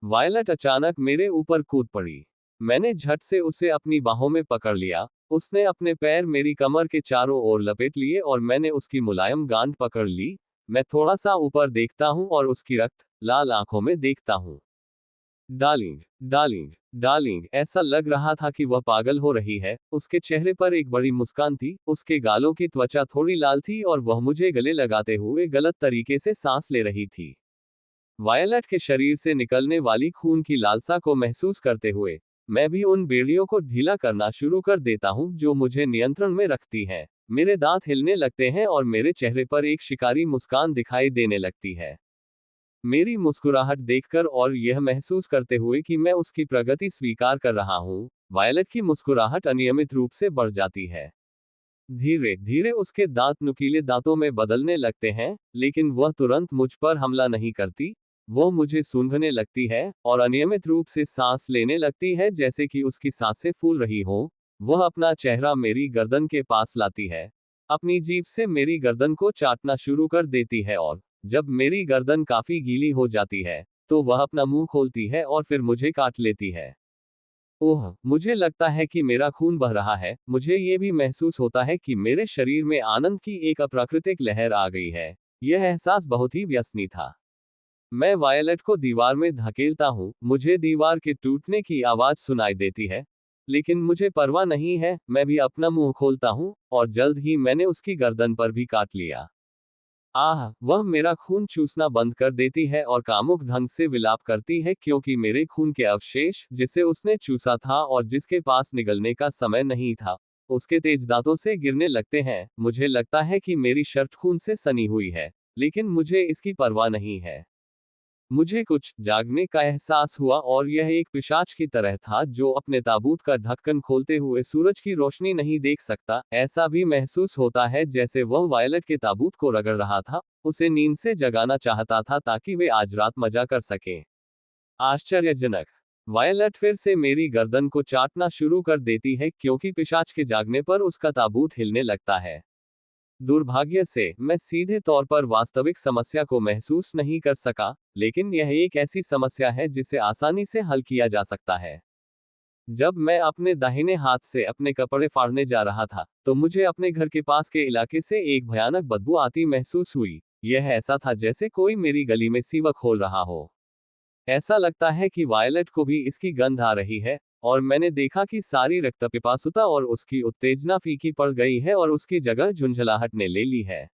Violet अचानक मेरे ऊपर कूद पड़ी। मैंने झट से उसे अपनी बाहों में पकड़ लिया। उसने अपने पैर मेरी कमर के चारों ओर लपेट लिए और मैंने उसकी मुलायम गांड पकड़ ली। मैं थोड़ा सा ऊपर देखता हूं और उसकी रक्त लाल आंखों में देखता हूं। डार्लिंग, डार्लिंग, डार्लिंग, ऐसा लग रहा था कि वह पागल हो रही है। उसके चेहरे पर एक बड़ी मुस्कान थी, उसके गालों की त्वचा थोड़ी लाल थी और वह मुझे गले लगाते हुए गलत तरीके से सांस ले रही थी। वायलट के शरीर से निकलने वाली खून की लालसा को महसूस करते हुए मैं भी उन बेड़ियों को ढीला करना शुरू कर देता हूं जो मुझे नियंत्रण में रखती हैं। मेरे दांत हिलने लगते हैं और मेरे चेहरे पर एक शिकारी मुस्कान दिखाई देने लगती है। मेरी मुस्कुराहट देखकर और यह महसूस करते हुए कि मैं उसकी प्रगति स्वीकार कर रहा हूं, वायलट की मुस्कुराहट अनियमित रूप से बढ़ जाती है। धीरे धीरे उसके दांत नुकीले दांतों में बदलने लगते हैं, लेकिन वह तुरंत मुझ पर हमला नहीं करती। वो मुझे सूंघने लगती है और अनियमित रूप से सांस लेने लगती है, जैसे कि उसकी सांसें फूल रही हो। वह अपना चेहरा मेरी गर्दन के पास लाती है, अपनी जीभ से मेरी गर्दन को चाटना शुरू कर देती है और जब मेरी गर्दन काफी गीली हो जाती है, तो वह अपना मुंह खोलती है और फिर मुझे काट लेती है। ओह, मुझे लगता है कि मेरा खून बह रहा है। मुझे ये भी महसूस होता है कि मेरे शरीर में आनंद की एक अप्राकृतिक लहर आ गई है। यह एहसास बहुत ही व्यसनी था। मैं वायलट को दीवार में धकेलता हूँ, मुझे दीवार के टूटने की आवाज सुनाई देती है। लेकिन मुझे परवाह नहीं है, मैं भी अपना मुंह खोलता हूँ और जल्द ही मैंने उसकी गर्दन पर भी काट लिया। आह, वह मेरा खून चूसना बंद कर देती है और कामुक ढंग से विलाप करती है, क्योंकि मेरे खून के अवशेष जिसे उसने चूसा था और जिसके पास निगलने का समय नहीं था, उसके तेज दांतों से गिरने लगते हैं। मुझे लगता है कि मेरी शर्ट खून से सनी हुई है, लेकिन मुझे इसकी परवाह नहीं है। मुझे कुछ जागने का एहसास हुआ और यह एक पिशाच की तरह था जो अपने ताबूत का ढक्कन खोलते हुए सूरज की रोशनी नहीं देख सकता। ऐसा भी महसूस होता है जैसे वह वायलट के ताबूत को रगड़ रहा था, उसे नींद से जगाना चाहता था ताकि वे आज रात मजा कर सकें। आश्चर्यजनक, वायलट फिर से मेरी गर्दन को चाटना शुरू कर देती है, क्योंकि पिशाच के जागने पर उसका ताबूत हिलने लगता है। दुर्भाग्य से मैं सीधे तौर पर वास्तविक समस्या को महसूस नहीं कर सका, लेकिन यह एक ऐसी समस्या है जिसे आसानी से हल किया जा सकता है। जब मैं अपने दाहिने हाथ से अपने कपड़े फाड़ने जा रहा था, तो मुझे अपने घर के पास के इलाके से एक भयानक बदबू आती महसूस हुई। यह ऐसा था जैसे कोई मेरी गली में सीवा खोल रहा हो। ऐसा लगता है कि वायलट को भी इसकी गंध आ रही है, और मैंने देखा कि सारी रक्तपिपासुता और उसकी उत्तेजना फीकी पड़ गई है और उसकी जगह झुंझलाहट ने ले ली है।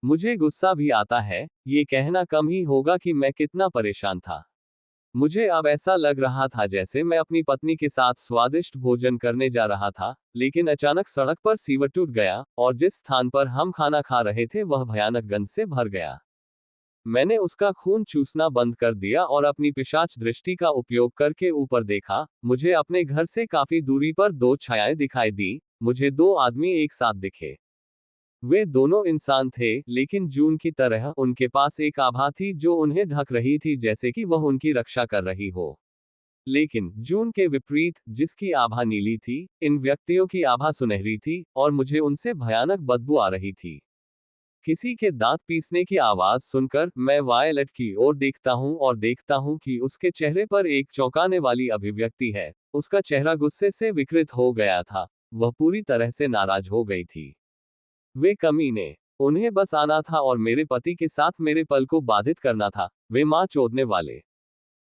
मुझे गुस्सा भी आता है, ये कहना कम ही होगा कि मैं कितना परेशान था। मुझे अब ऐसा लग रहा था जैसे मैं अपनी पत्नी के साथ स्वादिष्ट भोजन करने जा रहा था, लेकिन अचानक सड़क पर सीवर टूट गया और जिस स्थान पर हम खाना खा रहे थे वह भयानक गंध से भर गया। मैंने उसका खून चूसना बंद कर दिया और अपनी पिशाच दृष्टि का उपयोग करके ऊपर देखा। मुझे अपने घर से काफी दूरी पर दो छायाएं दिखाई दी। मुझे दो आदमी एक साथ दिखे। वे दोनों इंसान थे, लेकिन जून की तरह उनके पास एक आभा थी जो उन्हें ढक रही थी, जैसे कि वह उनकी रक्षा कर रही हो। लेकिन जून के विपरीत, जिसकी आभा नीली थी, इन व्यक्तियों की आभा सुनहरी थी और मुझे उनसे भयानक बदबू आ रही थी। किसी के दांत पीसने की आवाज सुनकर मैं वायलट की ओर देखता हूं और देखता हूं कि उसके चेहरे पर एक चौंकाने वाली अभिव्यक्ति है। उसका चेहरा गुस्से से विकृत हो गया था। वह पूरी तरह से नाराज हो गई थी। वे कमीने, उन्हें बस आना था और मेरे पति के साथ मेरे पल को बाधित करना था। वे मां चोदने वाले।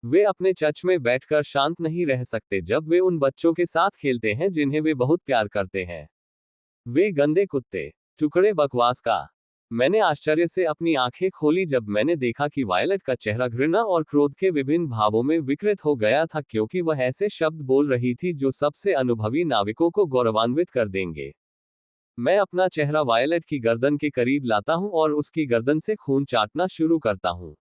वे अपने चर्च में बैठकर शांत नहीं रह सकते जब वे उन बच्चों के साथ खेलते हैं जिन्हें वे बहुत प्यार करते हैं। वे गंदे कुत्ते, टुकड़े बकवास का। मैंने आश्चर्य से अपनी आंखें खोली जब मैंने देखा कि वायलट का चेहरा घृणा और क्रोध के विभिन्न भावों में विकृत हो गया था, क्योंकि वह ऐसे शब्द बोल रही थी जो सबसे अनुभवी नाविकों को गौरवान्वित कर देंगे। मैं अपना चेहरा वायलट की गर्दन के करीब लाता हूं और उसकी गर्दन से खून चाटना शुरू करता हूं।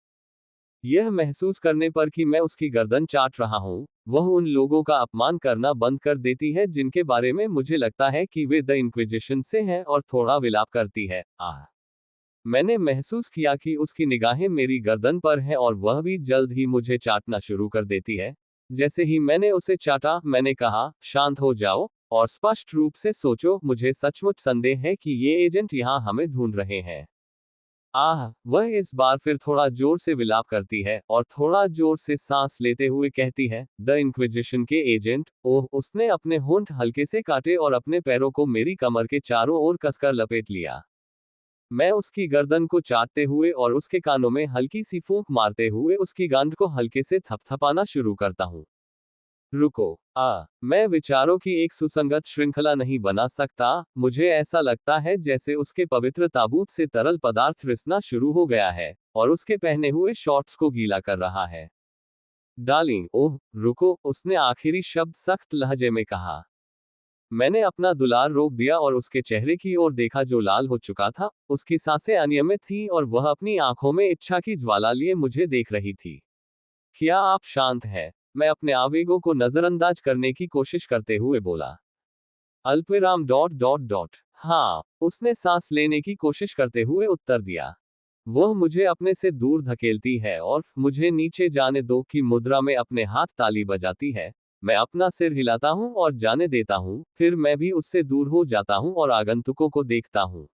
यह महसूस करने पर कि मैं उसकी गर्दन चाट रहा हूं, वह उन लोगों का अपमान करना बंद कर देती है जिनके बारे में मुझे लगता है कि वे द इंक्विजिशन से हैं, और थोड़ा विलाप करती है। आह, मैंने महसूस किया कि उसकी निगाहें मेरी गर्दन पर हैं और वह भी जल्द ही मुझे चाटना शुरू कर देती है। जैसे ही मैंने उसे चाटा, मैंने कहा, शांत हो जाओ और स्पष्ट रूप से सोचो। मुझे सचमुच संदेह है कि ये एजेंट यहाँ हमें ढूंढ रहे हैं। आह, वह इस बार फिर थोड़ा जोर से विलाप करती है और थोड़ा जोर से सांस लेते हुए कहती है, द इंक्विजिशन के एजेंट। ओह, उसने अपने होंठ हल्के से काटे और अपने पैरों को मेरी कमर के चारों ओर कसकर लपेट लिया। मैं उसकी गर्दन को चाटते हुए और उसके कानों में हल्की सी फूंक मारते हुए उसकी गांड को हल्के से थपथपाना शुरू करता हूँ। रुको, मैं विचारों की एक सुसंगत श्रृंखला नहीं बना सकता। मुझे ऐसा लगता है जैसे उसके पवित्र ताबूत से तरल पदार्थ रिसना शुरू हो गया है और उसके पहने हुए शॉर्ट्स को गीला कर रहा है। डार्लिंग, ओह, रुको, उसने आखिरी शब्द सख्त लहजे में कहा। मैंने अपना दुलार रोक दिया और उसके चेहरे की ओर देखा जो लाल हो चुका था। उसकी सांसें अनियमित थीं और वह अपनी आंखों में इच्छा की ज्वाला लिए मुझे देख रही थी। क्या आप शांत हैं? मैं अपने आवेगों को नजरअंदाज करने की कोशिश करते हुए बोला। अल्पविराम डॉट डॉट डॉट। हाँ, उसने सांस लेने की कोशिश करते हुए उत्तर दिया। वह मुझे अपने से दूर धकेलती है और मुझे नीचे जाने दो की मुद्रा में अपने हाथ ताली बजाती है। मैं अपना सिर हिलाता हूँ और जाने देता हूँ, फिर मैं भी उससे दूर हो जाता हूँ और आगंतुकों को देखता हूँ।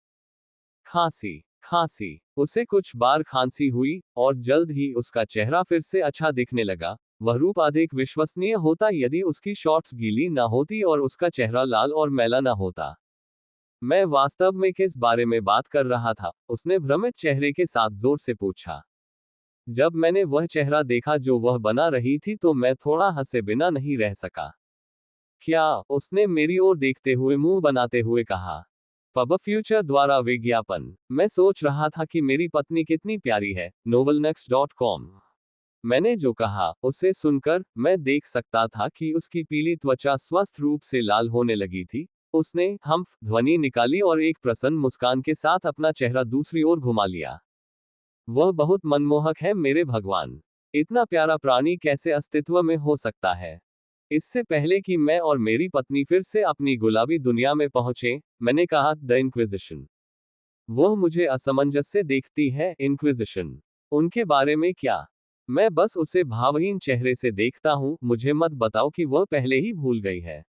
खांसी, खांसी, उसे कुछ बार खांसी हुई और जल्द ही उसका चेहरा फिर से अच्छा दिखने लगा। वह रूप अधिक विश्वसनीय होता यदि उसकी शॉर्ट्स गीली न होती और उसका चेहरा लाल और मैला न होता। मैं वास्तव में किस बारे में बात कर रहा था? उसने भ्रमित चेहरे के साथ जोर से पूछा। जब मैंने वह चेहरा देखा जो वह बना रही थी तो मैं थोड़ा हंसे बिना नहीं रह सका। क्या? उसने मेरी ओर देखते हुए मुंह बनाते हुए कहा। पब फ्यूचर द्वारा विज्ञापन। मैं सोच रहा था कि मेरी पत्नी कितनी प्यारी है। novelnext.com। मैंने जो कहा, उसे सुनकर मैं देख सकता था कि उसकी पीली त्वचा स्वस्थ रूप से लाल होने लगी थी। उसने हम्फ ध्वनि निकाली और एक प्रसन्न मुस्कान के साथ अपना चेहरा दूसरी ओर घुमा लिया। वह बहुत मनमोहक है मेरे भगवान। इतना प्यारा प्राणी कैसे अस्तित्व में हो सकता है? इससे पहले कि मैं और मेरी पत्नी फिर से अपनी गुलाबी दुनिया में पहुंचे, मैंने कहा, द इंक्विजिशन। वह मुझे असमंजस से देखती है। इंक्विजिशन? उनके बारे में क्या? मैं बस उसे भावहीन चेहरे से देखता हूं। मुझे मत बताओ कि वह पहले ही भूल गई है।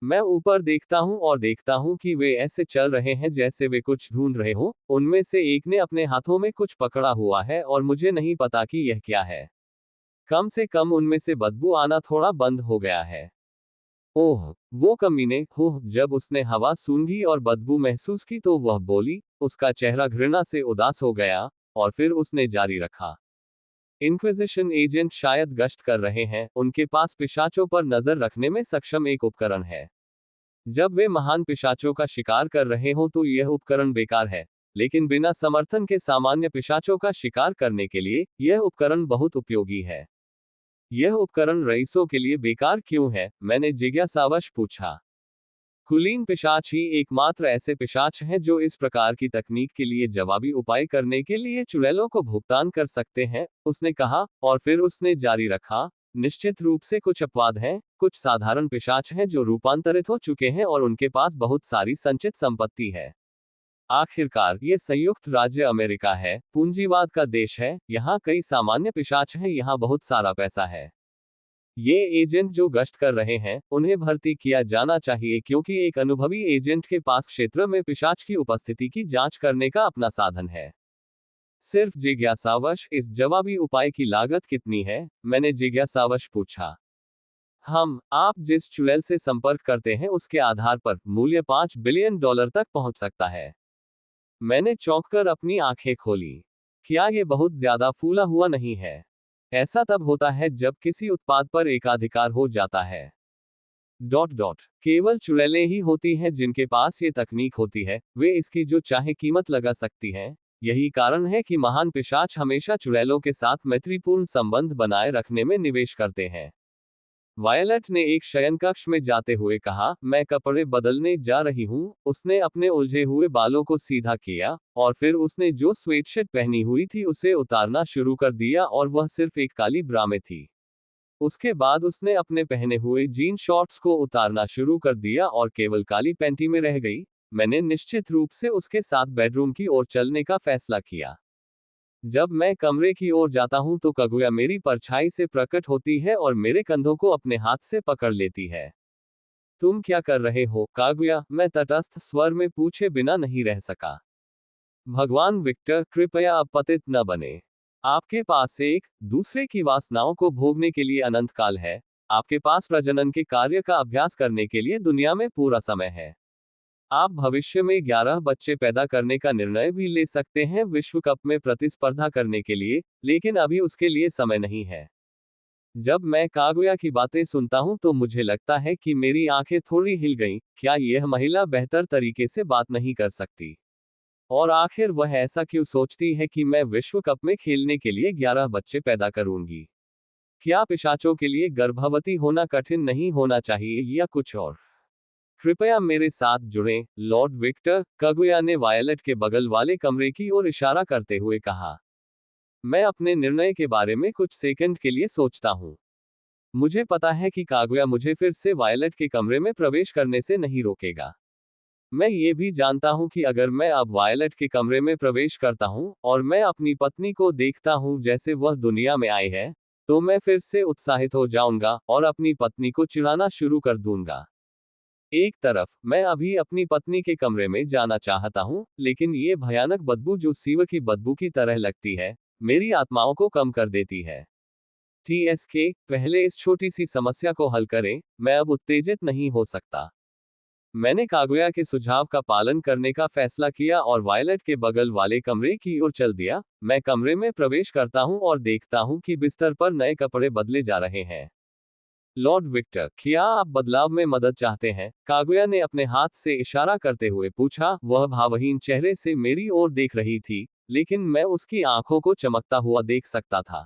मैं ऊपर देखता हूं और देखता हूं कि वे ऐसे चल रहे हैं जैसे वे कुछ ढूंढ रहे हो। उनमें से एक ने अपने हाथों में कुछ पकड़ा हुआ है और मुझे नहीं पता कि यह क्या है। कम से कम उनमें से बदबू आना थोड़ा बंद हो गया है। ओह, वो कमीने, हुँ, जब उसने हवा सूंघी और बदबू महसूस की तो वह बोली। उसका चेहरा घृणा से उदास हो गया और फिर उसने जारी रखा। इंक्विजिशन एजेंट शायद गश्त कर रहे हैं। उनके पास पिशाचों पर नजर रखने में सक्षम एक उपकरण है। जब वे महान पिशाचों का शिकार कर रहे हों तो यह उपकरण बेकार है, लेकिन बिना समर्थन के सामान्य पिशाचों का शिकार करने के लिए यह उपकरण बहुत उपयोगी है। यह उपकरण रईसों के लिए बेकार क्यों है? मैंने जिज्ञासावश पूछा। कुलीन पिशाच ही एकमात्र ऐसे पिशाच हैं जो इस प्रकार की तकनीक के लिए जवाबी उपाय करने के लिए चुड़ैलों को भुगतान कर सकते हैं, उसने कहा, और फिर उसने जारी रखा। निश्चित रूप से कुछ अपवाद हैं, कुछ साधारण पिशाच हैं जो रूपांतरित हो चुके हैं और उनके पास बहुत सारी संचित संपत्ति है। आखिरकार, ये संयुक्त राज्य अमेरिका है, पूंजीवाद का देश है, यहाँ कई सामान्य पिशाच हैं, यहाँ बहुत सारा पैसा है। ये एजेंट जो गश्त कर रहे हैं, उन्हें भर्ती किया जाना चाहिए क्योंकि एक अनुभवी एजेंट के पास क्षेत्र में पिशाच की उपस्थिति की जांच करने का अपना साधन है। सिर्फ जिज्ञासावश, इस जवाबी उपाय की लागत कितनी है? मैंने जिज्ञासावश पूछा। आप जिस चुड़ैल से संपर्क करते हैं उसके आधार पर मूल्य $5 बिलियन तक पहुंच सकता है। मैंने चौंककर अपनी आंखें खोली। क्या ये बहुत ज्यादा फूला हुआ नहीं है? ऐसा तब होता है जब किसी उत्पाद पर एकाधिकार हो जाता है। Dot dot. केवल चुड़ैलें ही होती हैं जिनके पास ये तकनीक होती है, वे इसकी जो चाहे कीमत लगा सकती हैं। यही कारण है कि महान पिशाच हमेशा चुड़ैलों के साथ मैत्रीपूर्ण संबंध बनाए रखने में निवेश करते हैं। वायलट ने एक शयनकक्ष में जाते हुए कहा, मैं कपड़े बदलने जा रही हूँ। उसने अपने उलझे हुए बालों को सीधा किया और फिर उसने जो स्वेटशर्ट पहनी हुई थी उसे उतारना शुरू कर दिया और वह सिर्फ एक काली ब्रा में थी। उसके बाद उसने अपने पहने हुए जीन शॉर्ट्स को उतारना शुरू कर दिया और केवल काली पैंटी में रह गई। मैंने निश्चित रूप से उसके साथ बेडरूम की ओर चलने का फैसला किया। जब मैं कमरे की ओर जाता हूं तो कगुया मेरी परछाई से प्रकट होती है और मेरे कंधों को अपने हाथ से पकड़ लेती है। तुम क्या कर रहे हो, कागुया? मैं तटस्थ स्वर में पूछे बिना नहीं रह सका। भगवान विक्टर, कृपया अब पतित न बने। आपके पास एक दूसरे की वासनाओं को भोगने के लिए अनंत काल है। आपके पास प्रजनन के कार्य का अभ्यास करने के लिए दुनिया में पूरा समय है। आप भविष्य में 11 बच्चे पैदा करने का निर्णय भी ले सकते हैं विश्व कप में प्रतिस्पर्धा करने के लिए, लेकिन अभी उसके लिए समय नहीं है। जब मैं कागुया की बातें सुनता हूं तो मुझे लगता है कि मेरी आंखें थोड़ी हिल गईं। क्या यह महिला बेहतर तरीके से बात नहीं कर सकती? और आखिर वह ऐसा क्यों सोचती है कि मैं विश्व कप में खेलने के लिए 11 बच्चे पैदा करूंगी? क्या पिशाचों के लिए गर्भवती होना कठिन नहीं होना चाहिए या कुछ और? कृपया मेरे साथ जुड़ें, लॉर्ड विक्टर, कागुया ने वायलेट के बगल वाले कमरे की ओर इशारा करते हुए कहा। मैं अपने निर्णय के बारे में कुछ सेकंड के लिए सोचता हूँ। मुझे पता है कि कागुया मुझे फिर से वायलेट के कमरे में प्रवेश करने से नहीं रोकेगा। मैं ये भी जानता हूं कि अगर मैं अब वायलेट के कमरे में प्रवेश करता हूं और मैं अपनी पत्नी को देखता हूं जैसे वह दुनिया में आई है, तो मैं फिर से उत्साहित हो जाऊंगा और अपनी पत्नी को चिढ़ाना शुरू कर दूंगा। एक तरफ मैं अभी अपनी पत्नी के कमरे में जाना चाहता हूं, लेकिन ये भयानक बदबू जो सीवर की बदबू की तरह लगती है, मेरी आत्माओं को कम कर देती है। TSK, पहले इस छोटी सी समस्या को हल करें। मैं अब उत्तेजित नहीं हो सकता। मैंने कागुया के सुझाव का पालन करने का फैसला किया और वायलेट के बगल वाले कमरे की ओर चल दिया। मैं कमरे में प्रवेश करता हूं और देखता हूं कि बिस्तर पर नए कपड़े बदले जा रहे हैं। लॉर्ड विक्टर, क्या आप बदलाव में मदद चाहते हैं? कागुया ने अपने हाथ से इशारा करते हुए पूछा। वह भावहीन चेहरे से मेरी ओर देख रही थी, लेकिन मैं उसकी आंखों को चमकता हुआ देख सकता था।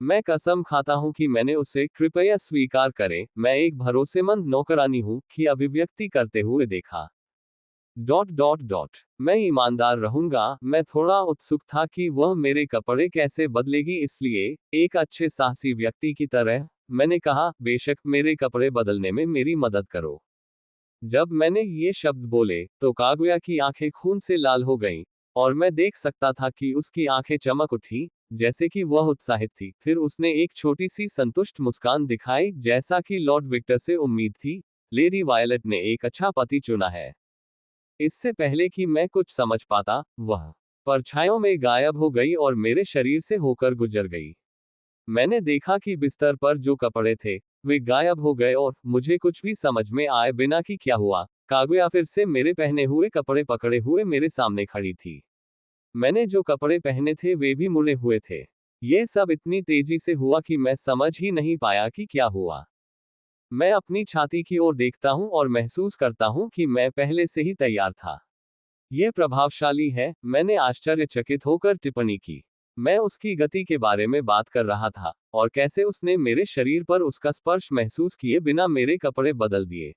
मैं कसम खाता हूं कि मैंने उसे कृपया स्वीकार करें, मैं एक भरोसेमंद नौकरानी हूं, की अभिव्यक्ति करते हुए देखा। मैं ईमानदार रहूंगा। मैं थोड़ा उत्सुक था कि वह मेरे कपड़े कैसे बदलेगी, इसलिए एक अच्छे साहसी व्यक्ति की तरह मैंने कहा, बेशक मेरे कपड़े बदलने में मेरी मदद करो। जब मैंने ये शब्द बोले तो कागुया की आंखें खून से लाल हो गईं, और मैं देख सकता था कि उसकी आंखें चमक उठी, जैसे कि वह उत्साहित थी। फिर उसने एक छोटी सी संतुष्ट मुस्कान दिखाई, जैसा कि लॉर्ड विक्टर से उम्मीद थी। लेडी वायलेट ने एक अच्छा पति चुना है। इससे पहले कि मैं कुछ समझ पाता, वह परछाइयों में गायब हो गई और मेरे शरीर से होकर गुजर गई। मैंने देखा कि बिस्तर पर जो कपड़े थे, वे गायब हो गए और मुझे कुछ भी समझ में आए बिना कि क्या हुआ, कागुया फिर से मेरे पहने हुए कपड़े पकड़े हुए मेरे सामने खड़ी थी। मैंने जो कपड़े पहने थे वे भी मुड़े हुए थे। यह सब इतनी तेजी से हुआ कि मैं समझ ही नहीं पाया कि क्या हुआ। मैं अपनी छाती की ओर देखता हूं और महसूस करता हूं कि मैं पहले से ही तैयार था। यह प्रभावशाली है, मैंने आश्चर्यचकित होकर टिप्पणी की। मैं उसकी गति के बारे में बात कर रहा था, और कैसे उसने मेरे शरीर पर उसका स्पर्श महसूस किए बिना मेरे कपड़े बदल दिए।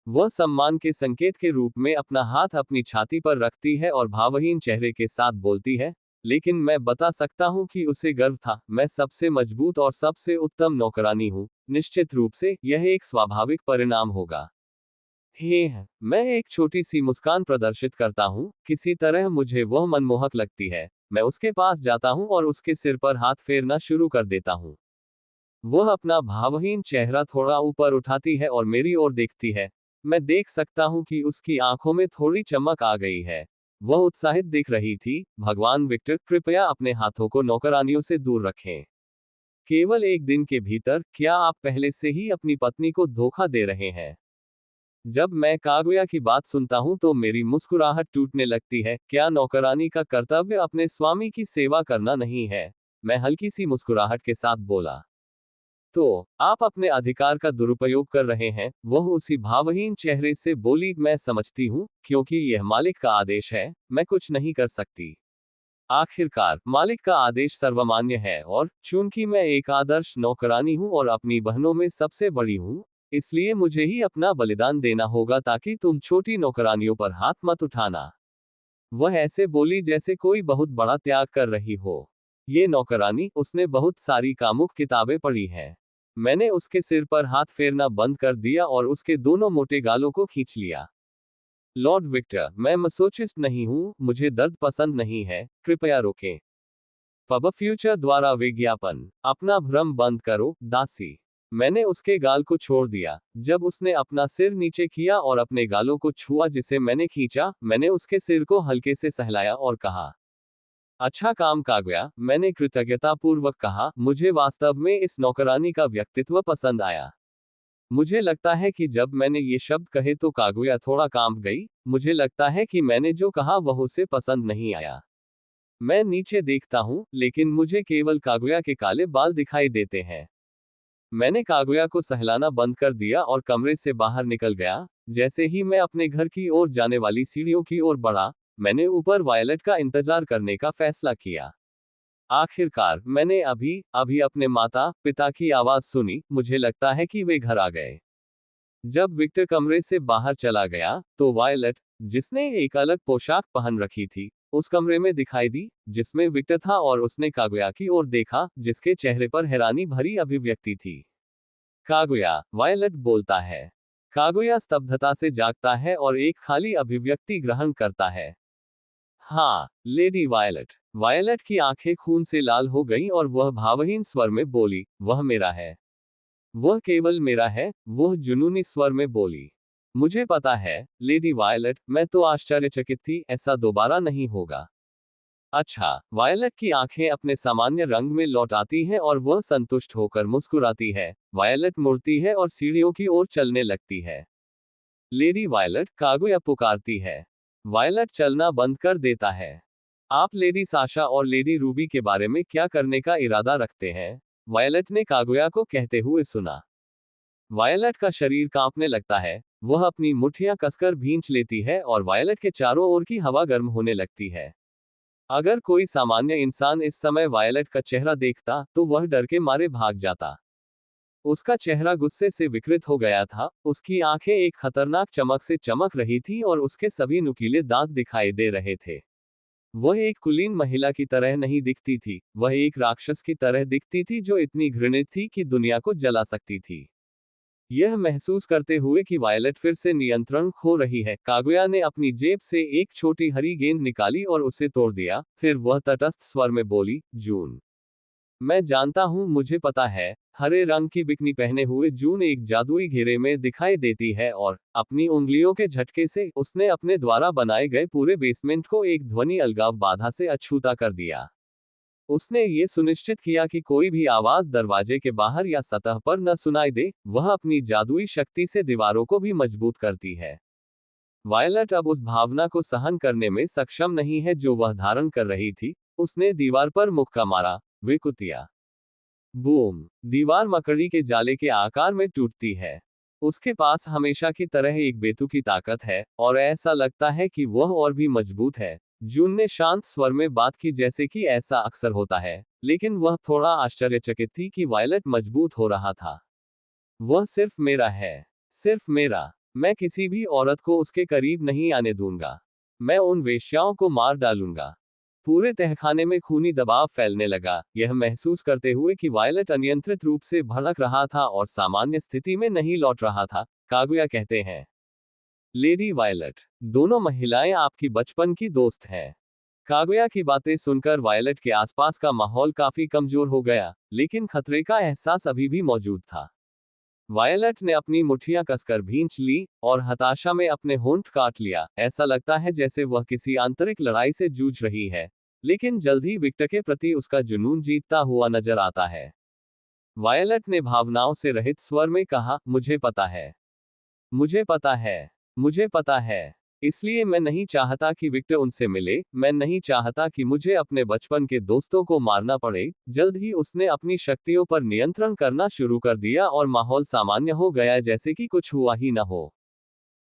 वह सम्मान के संकेत के रूप में अपना हाथ अपनी छाती पर रखती है और भावहीन चेहरे के साथ बोलती है, लेकिन मैं बता सकता हूं कि उसे गर्व था। मैं सबसे मजबूत और सबसे उत्तम नौकरानी हूं। निश्चित रूप से यह एक स्वाभाविक परिणाम होगा। हे, मैं एक छोटी सी मुस्कान प्रदर्शित करता हूं, किसी तरह मुझे वह मनमोहक लगती है। मैं उसके पास जाता हूं और उसके सिर पर हाथ फेरना शुरू कर देता हूं। वह अपना भावहीन चेहरा थोड़ा ऊपर उठाती है और मेरी ओर देखती है। मैं देख सकता हूं कि उसकी आंखों में थोड़ी चमक आ गई है। वह उत्साहित दिख रही थी। भगवान विक्टर, कृपया अपने हाथों को नौकरानियों से दूर रखें। केवल एक दिन के भीतर, क्या आप पहले से ही अपनी पत्नी को धोखा दे रहे हैं? जब मैं कागुया की बात सुनता हूं तो मेरी मुस्कुराहट टूटने लगती है। क्या नौकरानी का कर्तव्य अपने स्वामी की सेवा करना नहीं है? मैं हल्की सी मुस्कुराहट के साथ बोला। तो आप अपने अधिकार का दुरुपयोग कर रहे हैं, वह उसी भावहीन चेहरे से बोली। मैं समझती हूँ, क्योंकि यह मालिक का आदेश है, मैं कुछ नहीं कर सकती। आखिरकार मालिक का आदेश सर्वमान्य है, और चूंकि मैं एक आदर्श नौकरानी हूँ और अपनी बहनों में सबसे बड़ी हूँ, इसलिए मुझे ही अपना बलिदान देना होगा ताकि तुम छोटी नौकरानियों पर हाथ मत उठाना। वह ऐसे बोली जैसे कोई बहुत बड़ा त्याग कर रही हो। ये नौकरानी, उसने बहुत सारी कामुक किताबें पढ़ी हैं। मैंने उसके सिर पर हाथ फेरना बंद कर दिया और उसके दोनों मोटे गालों को खींच लिया। लॉर्ड विक्टर, मैं मसोचिस्ट नहीं हूं, मुझे दर्द पसंद नहीं है, कृपया रोकें। पब फ्यूचर द्वारा विज्ञापन। अपना भ्रम बंद करो, दासी। मैंने उसके गाल को छोड़ दिया। जब उसने अपना सिर नीचे किया और अपने गालों को छुआ जिसे मैंने खींचा, मैंने उसके सिर को हल्के से सहलाया और कहा, अच्छा काम कागुया, मैंने कृतज्ञतापूर्वक कहा, मुझे वास्तव में इस नौकरानी का व्यक्तित्व पसंद आया। मुझे लगता है कि जब मैंने ये शब्द कहे तो कागुया थोड़ा कांप गई। मुझे लगता है कि मैंने जो कहा वह उसे पसंद नहीं आया। मैं नीचे देखता हूँ, लेकिन मुझे केवल कागुया के काले बाल दिखाई देते हैं। मैंने कागुया को सहलाना बंद कर दिया और कमरे से बाहर निकल गया। जैसे ही मैं अपने घर की ओर जाने वाली सीढ़ियों की ओर बढ़ा, मैंने ऊपर वायलट का इंतजार करने का फैसला किया। आखिरकार मैंने अभी अभी अपने माता पिता की आवाज सुनी। मुझे लगता है कि वे घर आ गए। जब विक्टर कमरे से बाहर चला गया, तो वायलट, जिसने एक अलग पोशाक पहन रखी थी, उस कमरे में दिखाई दी, जिसमें विक्टर था और उसने कागुया की ओर देखा, जिसके चेहरे पर हैरानी भरी अभिव्यक्ति थी। कागुया, वायलट बोलता है। कागुया स्तब्धता से जागता है और एक खाली अभिव्यक्ति ग्रहण करता है। हाँ, लेडी वायलट। वायलट की आंखें खून से लाल हो गईं और वह भावहीन स्वर में बोली, वह मेरा है। वह केवल मेरा है, वह जुनूनी स्वर में बोली। मुझे पता है, लेडी वायलट, मैं तो आश्चर्यचकित थी, ऐसा दोबारा नहीं होगा। अच्छा, वायलट की आंखें अपने सामान्य रंग में लौट आती हैं और वह संतुष्ट होकर मुस्कुराती है। वायलट मुड़ती है और सीढ़ियों की ओर चलने लगती है। लेडी वायलट, कागुया पुकारती है। वायलट चलना बंद कर देता है। आप लेडी साशा और लेडी रूबी के बारे में क्या करने का इरादा रखते हैं? वायलट ने कागुया को कहते हुए सुना। वायलट का शरीर कांपने लगता है। वह अपनी मुट्ठियां कसकर भींच लेती है और वायलट के चारों ओर की हवा गर्म होने लगती है। अगर कोई सामान्य इंसान इस समय वायलट का चेहरा देखता, तो वह डर के मारे भाग जाता। उसका चेहरा गुस्से से विकृत हो गया था, उसकी आंखें एक खतरनाक चमक से चमक रही थी और उसके सभी नुकीले दांत दिखाई दे रहे थे। वह एक कुलीन महिला की तरह नहीं दिखती थी, वह एक राक्षस की तरह दिखती थी जो इतनी घृणित थी कि दुनिया को जला सकती थी। यह महसूस करते हुए कि वायलट फिर से नियंत्रण खो रही है, कागुया ने अपनी जेब से एक छोटी हरी गेंद निकाली और उसे तोड़ दिया। फिर वह तटस्थ स्वर में बोली, जून। मैं जानता हूं, मुझे पता है। हरे रंग की बिकनी पहने हुए जून एक जादुई घेरे में दिखाई देती है और अपनी उंगलियों के झटके से उसने अपने द्वारा बनाए गए पूरे बेसमेंट को एक ध्वनि अलगाव बाधा से अछूता कर दिया। उसने ये सुनिश्चित किया कि कोई भी आवाज दरवाजे के बाहर या सतह पर न सुनाई दे। वह अपनी जादुई शक्ति से दीवारों को भी मजबूत करती है। वायलट अब उस भावना को सहन करने में सक्षम नहीं है जो वह धारण कर रही थी। उसने दीवार पर मुक्का मारा। वे कुतिया। बूम! दीवार मकड़ी के जाले के आकार में टूटती है। उसके पास हमेशा की तरह एक बेतुकी ताकत है, और ऐसा लगता है कि वह और भी मजबूत है। जून ने शांत स्वर में बात की, जैसे कि ऐसा अक्सर होता है, लेकिन वह थोड़ा आश्चर्यचकित थी कि वायलट मजबूत हो रहा था। वह सिर्फ मेरा है। सिर्फ मेरा। मैं किसी भी औरत को उसके करीब नहीं आने दूंगा। मैं उन वेश्याओं को मार डालूंगा। पूरे तहखाने में खूनी दबाव फैलने लगा। यह महसूस करते हुए कि वायलट अनियंत्रित रूप से भड़क रहा था और सामान्य स्थिति में नहीं लौट रहा था, कागुया कहते हैं, लेडी वायलट, दोनों महिलाएं आपकी बचपन की दोस्त हैं। कागुया की बातें सुनकर वायलट के आसपास का माहौल काफी कमजोर हो गया, लेकिन खतरे का एहसास अभी भी मौजूद था। वायलट ने अपनी मुट्ठियां कसकर भींच ली और हताशा में अपने होंठ काट लिया। ऐसा लगता है जैसे वह किसी आंतरिक लड़ाई से जूझ रही है, लेकिन जल्द ही विक्टर के प्रति उसका जुनून जीतता हुआ नजर आता है। वायलट ने भावनाओं से रहित स्वर में कहा, मुझे पता है। मुझे पता है। मुझे पता है। इसलिए मैं नहीं चाहता कि विक्टर उनसे मिले। मैं नहीं चाहता कि मुझे अपने बचपन के दोस्तों को मारना पड़े। जल्द ही उसने अपनी शक्तियों पर नियंत्रण करना शुरू कर दिया और माहौल सामान्य हो गया, जैसे कि कुछ हुआ ही न हो।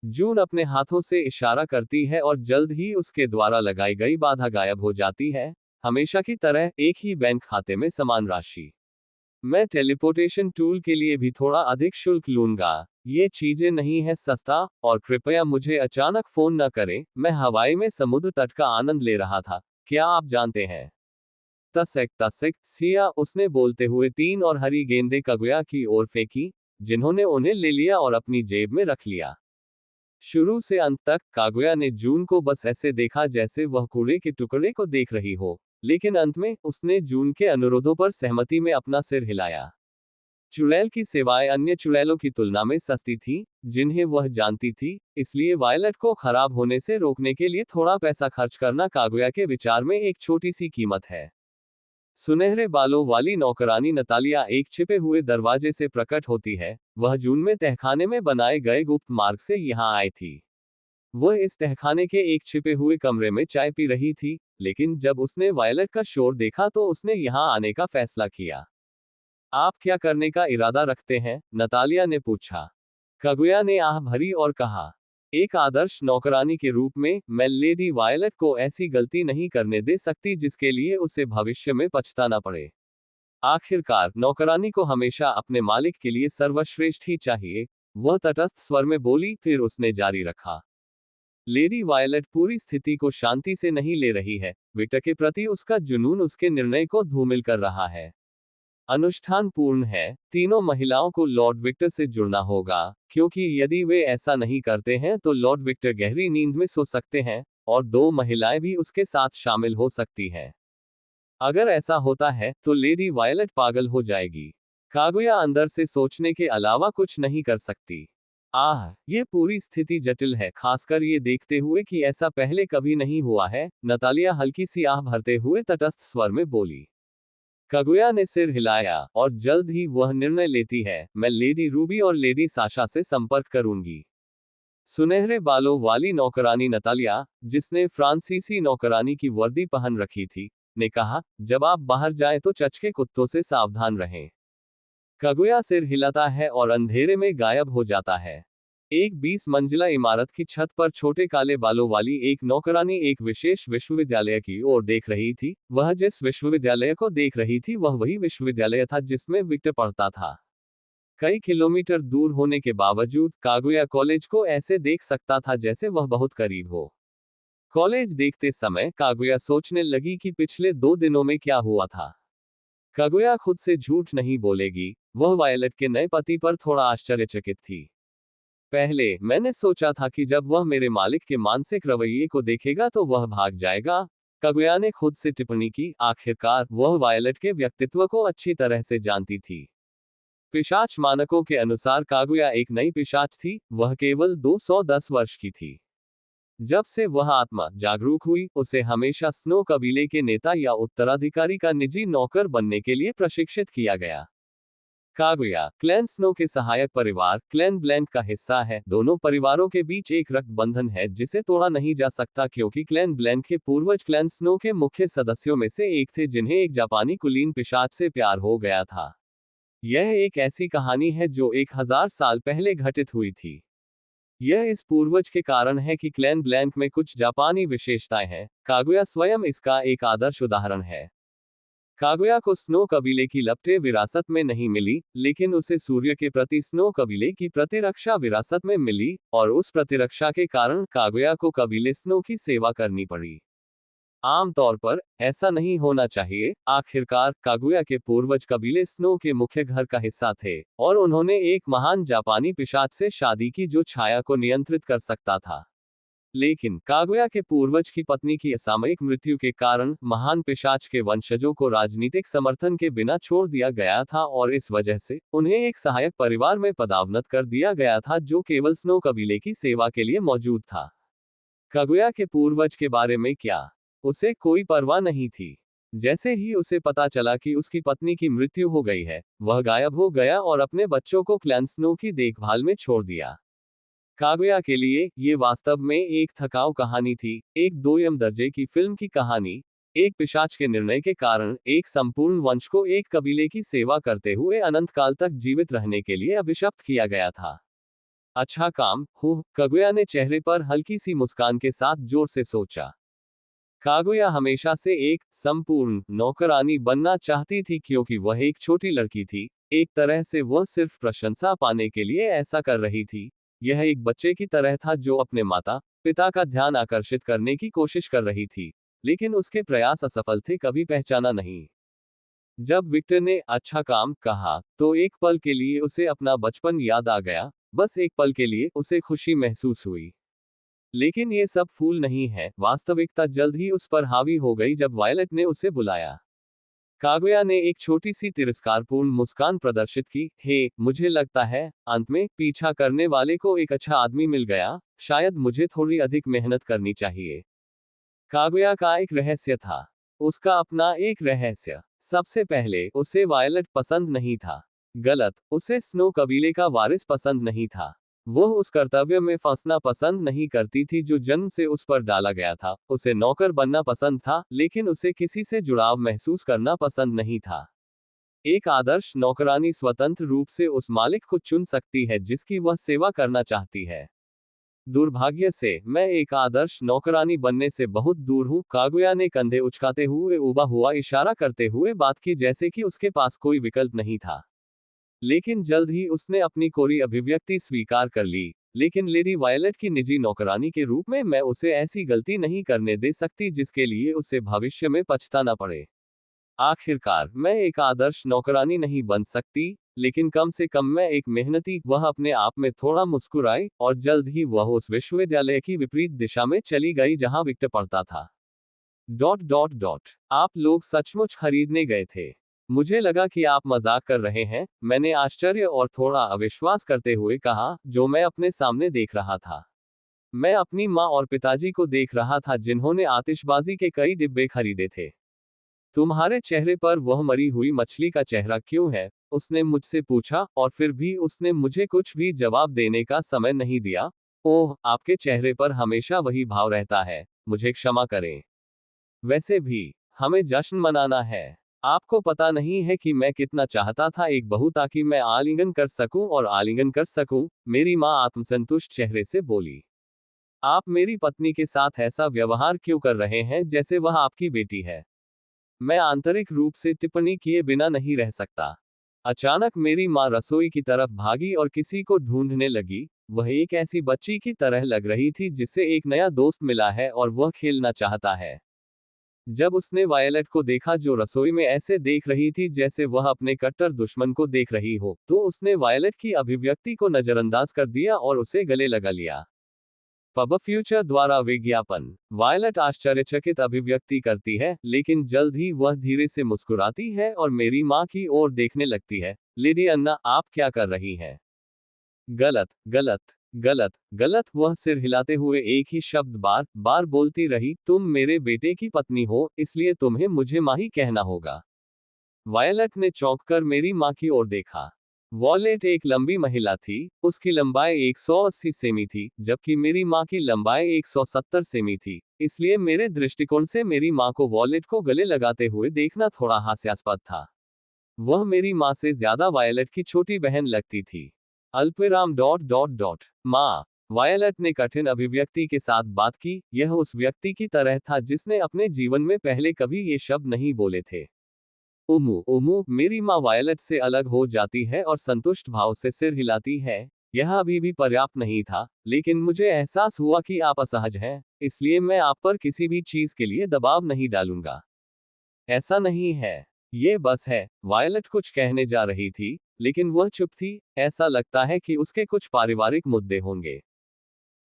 जून अपने हाथों से इशारा करती है और जल्द ही उसके द्वारा लगाई गई बाधा गायब हो जाती है। हमेशा की तरह एक ही बैंक खाते में समान राशि। मैं टेलीपोर्टेशन टूल के लिए भी थोड़ा अधिक शुल्क लूंगा। ये चीजें नहीं है सस्ता, और कृपया मुझे अचानक फोन न करें। मैं हवाई में समुद्र तट का आनंद ले रहा था। क्या आप जानते हैं? तसक तसक सिया, उसने बोलते हुए 3 और हरी गेंदें कागुया की ओर फेंकी, जिन्होंने उन्हें ले लिया और अपनी जेब में रख लिया। शुरू से अंत तक कागुया ने जून को बस ऐसे देखा जैसे वह कूड़े के टुकड़े को देख रही हो, लेकिन अंत में उसने जून के अनुरोधों पर सहमति में अपना सिर हिलाया। चुड़ैल की सेवाएं अन्य चुड़ैलों की तुलना में सस्ती थीं, जिन्हें वह जानती थी, इसलिए वायलट को खराब होने से रोकने के लिए थोड़ा पैसा खर्च करना कागुया के विचार में एक छोटी सी कीमत है। सुनहरे बालों वाली नौकरानी नतालिया एक छिपे हुए दरवाजे से प्रकट होती है। वह जून में तहखाने में बनाए गए गुप्त मार्ग से यहाँ आई थी। वह इस तहखाने के एक छिपे हुए कमरे में चाय पी रही थी, लेकिन जब उसने वायलट का शोर देखा तो उसने यहाँ आने का फैसला किया। आप क्या करने का इरादा रखते हैं? नतालिया ने पूछा। कागुया ने आह भरी और कहा, एक आदर्श नौकरानी के रूप में, मैं लेडी वायलट को ऐसी गलती नहीं करने दे सकती जिसके लिए उसे भविष्य में पछताना पड़े। आखिरकार नौकरानी को हमेशा अपने मालिक के लिए सर्वश्रेष्ठ ही चाहिए, वह तटस्थ स्वर में बोली। फिर उसने जारी रखा, लेडी वायलट पूरी स्थिति को शांति से नहीं ले रही है। विक्टर के प्रति उसका जुनून उसके निर्णय को धूमिल कर रहा है। अनुष्ठान पूर्ण है, तीनों महिलाओं को लॉर्ड विक्टर से जुड़ना होगा, क्योंकि यदि वे ऐसा नहीं करते हैं तो लॉर्ड विक्टर गहरी नींद में सो सकते हैं, और 2 महिलाएं भी उसके साथ शामिल हो सकती हैं। अगर ऐसा होता है तो लेडी वायलट पागल हो जाएगी। कागुया अंदर से सोचने के अलावा कुछ नहीं कर सकती। आह, ये पूरी स्थिति जटिल है, खासकर ये देखते हुए कि ऐसा पहले कभी नहीं हुआ है। नतालिया हल्की सी आह भरते हुए तटस्थ स्वर में बोली। कागुया ने सिर हिलाया, और जल्द ही वह निर्णय लेती है, मैं लेडी रूबी और लेडी साशा से संपर्क करूंगी। सुनहरे बालों वाली नौकरानी नतालिया, जिसने फ्रांसीसी नौकरानी की वर्दी पहन रखी थी, ने कहा, जब आप बाहर जाएं तो चच के कुत्तों से सावधान रहें। कागुया सिर हिलाता है और अंधेरे में गायब हो जाता है। एक 20 मंजिला इमारत की छत पर छोटे काले बालों वाली एक नौकरानी एक विशेष विश्वविद्यालय की ओर देख रही थी। वह जिस विश्वविद्यालय को देख रही थी वह वही विश्वविद्यालय था जिसमें विक्टर पढ़ता था। कई किलोमीटर दूर होने के बावजूद कागुया कॉलेज को ऐसे देख सकता था जैसे वह बहुत करीब हो। कॉलेज देखते समय कागुया सोचने लगी कि पिछले 2 दिनों में क्या हुआ था। कागुया खुद से झूठ नहीं बोलेगी, वह वायलट के नए पति पर थोड़ा आश्चर्यचकित थी। पहले मैंने सोचा था कि जब वह मेरे मालिक के मानसिक रवैये को देखेगा तो वह भाग जाएगा, कागुया ने खुद से टिप्पणी की। आखिरकार वह वायलट के व्यक्तित्व को अच्छी तरह से जानती थी। पिशाच मानकों के अनुसार कागुया एक नई पिशाच थी, वह केवल 210 वर्ष की थी। जब से वह आत्मा जागरूक हुई, उसे हमेशा स्नो कबीले के नेता या उत्तराधिकारी का निजी नौकर बनने के लिए प्रशिक्षित किया गया। कागुया क्लैन स्नो के सहायक परिवार क्लैन ब्लैंक का हिस्सा है। दोनों परिवारों के बीच एक रक्त बंधन है जिसे तोड़ा नहीं जा सकता, क्योंकि क्लैन ब्लैंक के पूर्वज क्लैन स्नो के मुख्य सदस्यों में से एक थे जिन्हें एक जापानी कुलीन पिशाच से प्यार हो गया था। यह एक ऐसी कहानी है जो 1000 साल पहले घटित हुई थी। यह इस पूर्वज के कारण है कि क्लैन ब्लैंक में कुछ जापानी विशेषताएं हैं। कागुया स्वयं इसका एक आदर्श उदाहरण है। कागुया को स्नो कबीले की लपटें विरासत में नहीं मिली, लेकिन उसे सूर्य के प्रति स्नो कबीले की प्रतिरक्षा विरासत में मिली, और उस प्रतिरक्षा के कारण कागुया को कबीले स्नो की सेवा करनी पड़ी। आमतौर पर ऐसा नहीं होना चाहिए। आखिरकार कागुया के पूर्वज कबीले स्नो के मुख्य घर का हिस्सा थे, और उन्होंने एक महान जापानी पिशाच से शादी की जो छाया को नियंत्रित कर सकता था। लेकिन कागुया के पूर्वज की पत्नी की असामयिक मृत्यु के कारण महान पिशाच के वंशजों को राजनीतिक समर्थन के बिना छोड़ दिया गया था, और इस वजह से उन्हें एक सहायक परिवार में पदावनत कर दिया गया था जो केवल स्नो कबीले की सेवा के लिए मौजूद था। कागुया के पूर्वज के बारे में क्या? उसे कोई परवाह नहीं थी। जैसे ही उसे पता चला कि उसकी पत्नी की मृत्यु हो गई है, वह गायब हो गया और अपने बच्चों को क्लैन स्नो की देखभाल में छोड़ दिया। कागुया के लिए ये वास्तव में एक थकाऊ कहानी थी, एक 2 दर्जे की फिल्म की कहानी। एक पिशाच के निर्णय के कारण एक संपूर्ण वंश को एक कबीले की सेवा करते हुए अनंत काल तक जीवित रहने के लिए अभिशप्त किया गया था। अच्छा काम, कागुया ने चेहरे पर हल्की सी मुस्कान के साथ जोर से सोचा। कागुया हमेशा से एक संपूर्ण नौकरानी बनना चाहती थी, क्योंकि वह एक छोटी लड़की थी। एक तरह से वह सिर्फ प्रशंसा पाने के लिए ऐसा कर रही थी। यह एक बच्चे की तरह था जो अपने माता पिता का ध्यान आकर्षित करने की कोशिश कर रही थी, लेकिन उसके प्रयास असफल थे, कभी पहचाना नहीं। जब विक्टर ने अच्छा काम कहा तो एक पल के लिए उसे अपना बचपन याद आ गया। बस एक पल के लिए उसे खुशी महसूस हुई। लेकिन ये सब फूल नहीं है। वास्तविकता जल्द ही उस पर हावी हो गई जब वायलट ने उसे बुलाया। कागुया ने एक छोटी सी तिरस्कारपूर्ण मुस्कान प्रदर्शित की। हे, मुझे लगता है अंत में पीछा करने वाले को एक अच्छा आदमी मिल गया। शायद मुझे थोड़ी अधिक मेहनत करनी चाहिए। कागुया का एक रहस्य था। उसका अपना एक रहस्य। सबसे पहले, उसे वायलट पसंद नहीं था। गलत, उसे स्नो कबीले का वारिस पसंद नहीं था। वह उस कर्तव्य में फंसना पसंद नहीं करती थी जो जन्म से उस पर डाला गया था। उसे नौकर बनना पसंद था, लेकिन उसे किसी से जुड़ाव महसूस करना पसंद नहीं था। एक आदर्श नौकरानी स्वतंत्र रूप से उस मालिक को चुन सकती है जिसकी वह सेवा करना चाहती है। दुर्भाग्य से, मैं एक आदर्श नौकरानी बनने से बहुत दूर हूँ। कागुया ने कंधे उचकाते हुए उबा हुआ इशारा करते हुए बात की, जैसे कि उसके पास कोई विकल्प नहीं था। लेकिन जल्द ही उसने अपनी कोरी अभिव्यक्ति स्वीकार कर ली। लेकिन लेडी वायलेट की निजी नौकरानी के रूप में मैं उसे ऐसी गलती नहीं करने दे सकती जिसके लिए उसे भविष्य में पछताना पड़े। आखिरकार, मैं एक आदर्श नौकरानी नहीं बन सकती, लेकिन कम से कम मैं एक मेहनती। वह अपने आप में थोड़ा मुस्कुराई, और जल्द ही वह उस विश्वविद्यालय की विपरीत दिशा में चली गई जहां विक्टर पढ़ता था। Dot dot dot. आप लोग सचमुच खरीदने गए थे? मुझे लगा कि आप मजाक कर रहे हैं, मैंने आश्चर्य और थोड़ा अविश्वास करते हुए कहा, जो मैं अपने सामने देख रहा था। मैं अपनी माँ और पिताजी को देख रहा था जिन्होंने आतिशबाजी के कई डिब्बे खरीदे थे। तुम्हारे चेहरे पर वह मरी हुई मछली का चेहरा क्यों है? उसने मुझसे पूछा, और फिर भी उसने मुझे कुछ भी जवाब देने का समय नहीं दिया। ओह, आपके चेहरे पर हमेशा वही भाव रहता है। मुझे क्षमा करें। वैसे भी, हमें जश्न मनाना है। आपको पता नहीं है कि मैं कितना चाहता था एक बहू, ताकि मैं आलिंगन कर सकूं और आलिंगन कर सकूं। मेरी माँ आत्मसंतुष्ट चेहरे से बोली। आप मेरी पत्नी के साथ ऐसा व्यवहार क्यों कर रहे हैं जैसे वह आपकी बेटी है? मैं आंतरिक रूप से टिप्पणी किए बिना नहीं रह सकता। अचानक मेरी माँ रसोई की तरफ भागी और किसी को ढूंढने लगी। वह एक ऐसी बच्ची की तरह लग रही थी जिसे एक नया दोस्त मिला है और वह खेलना चाहता है। जब उसने वायलेट को देखा जो रसोई में ऐसे देख रही थी जैसे वह अपने कट्टर दुश्मन को देख रही हो, तो उसने वायलेट की अभिव्यक्ति को नजरअंदाज कर दिया और उसे गले लगा लिया। पब फ्यूचर द्वारा विज्ञापन। वायलेट आश्चर्यचकित अभिव्यक्ति करती है, लेकिन जल्द ही वह धीरे से मुस्कुराती है और मेरी माँ की ओर देखने लगती है। लेडी अन्ना, आप क्या कर रही हैं? गलत, गलत, गलत, गलत। वह सिर हिलाते हुए एक ही शब्द बार बार बोलती रही। तुम मेरे बेटे की पत्नी हो, इसलिए तुम्हें मुझे माँ ही कहना होगा। वायलेट ने चौंक कर मेरी माँ की ओर देखा। वॉलेट एक लंबी महिला थी। उसकी लंबाई 180 सेमी थी, जबकि मेरी माँ की लंबाई 170 सेमी थी। इसलिए मेरे दृष्टिकोण से मेरी माँ को वॉलेट को गले लगाते हुए देखना थोड़ा हास्यास्पद था। वह मेरी माँ से ज्यादा वायलेट की छोटी बहन लगती थी। अल्पविराम डॉट डॉट डॉट। माँ। वायलेट ने कठिन अभिव्यक्ति के साथ बात की। यह उस व्यक्ति की तरह था जिसने अपने जीवन में पहले कभी ये शब्द नहीं बोले थे। उमू उमू। मेरी माँ वायलेट से अलग हो जाती है और संतुष्ट भाव से सिर हिलाती है। यह अभी भी पर्याप्त नहीं था, लेकिन मुझे एहसास हुआ कि आप असहज हैं, इसलिए मैं आप पर किसी भी चीज के लिए दबाव नहीं डालूंगा। ऐसा नहीं है। ये बस है। वायलेट कुछ कहने जा रही थी, लेकिन वह चुप थी। ऐसा लगता है कि उसके कुछ पारिवारिक मुद्दे होंगे।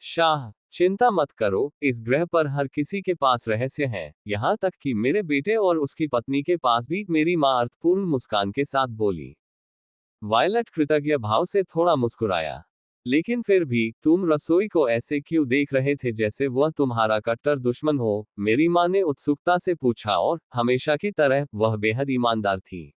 शाह, चिंता मत करो, इस ग्रह पर हर किसी के पास रहस्य हैं, यहाँ तक कि मेरे बेटे और उसकी पत्नी के पास भी। मेरी माँ अर्थपूर्ण मुस्कान के साथ बोली। वायलट कृतज्ञ भाव से थोड़ा मुस्कुराया। लेकिन फिर भी, तुम रसोई को ऐसे क्यों देख रहे थे जैसे वह तुम्हारा कट्टर दुश्मन हो? मेरी माँ ने उत्सुकता से पूछा, और हमेशा की तरह वह बेहद ईमानदार थी।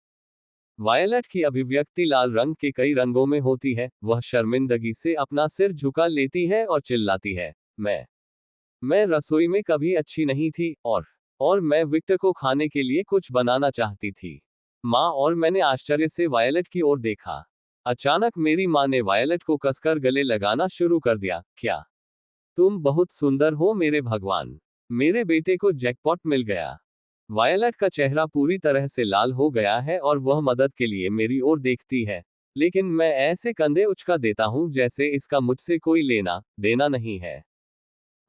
वायलट की अभिव्यक्ति लाल रंग के कई रंगों में होती है। वह शर्मिंदगी से अपना सिर झुका लेती है और चिल्लाती है, मैं रसोई में कभी अच्छी नहीं थी, और मैं विक्टर को खाने के लिए कुछ बनाना चाहती थी। माँ। और मैंने आश्चर्य से वायलट की ओर देखा। अचानक मेरी माँ ने वायलट को कसकर गले लगाना शुरू कर दिया। क्या? तुम बहुत सुंदर हो मेरे भगवान। मेरे बेटे को जैकपॉट मिल गया। वायलट का चेहरा पूरी तरह से लाल हो गया है और वह मदद के लिए मेरी ओर देखती है, लेकिन मैं ऐसे कंधे उचका देता हूं जैसे इसका मुझसे कोई लेना देना नहीं है।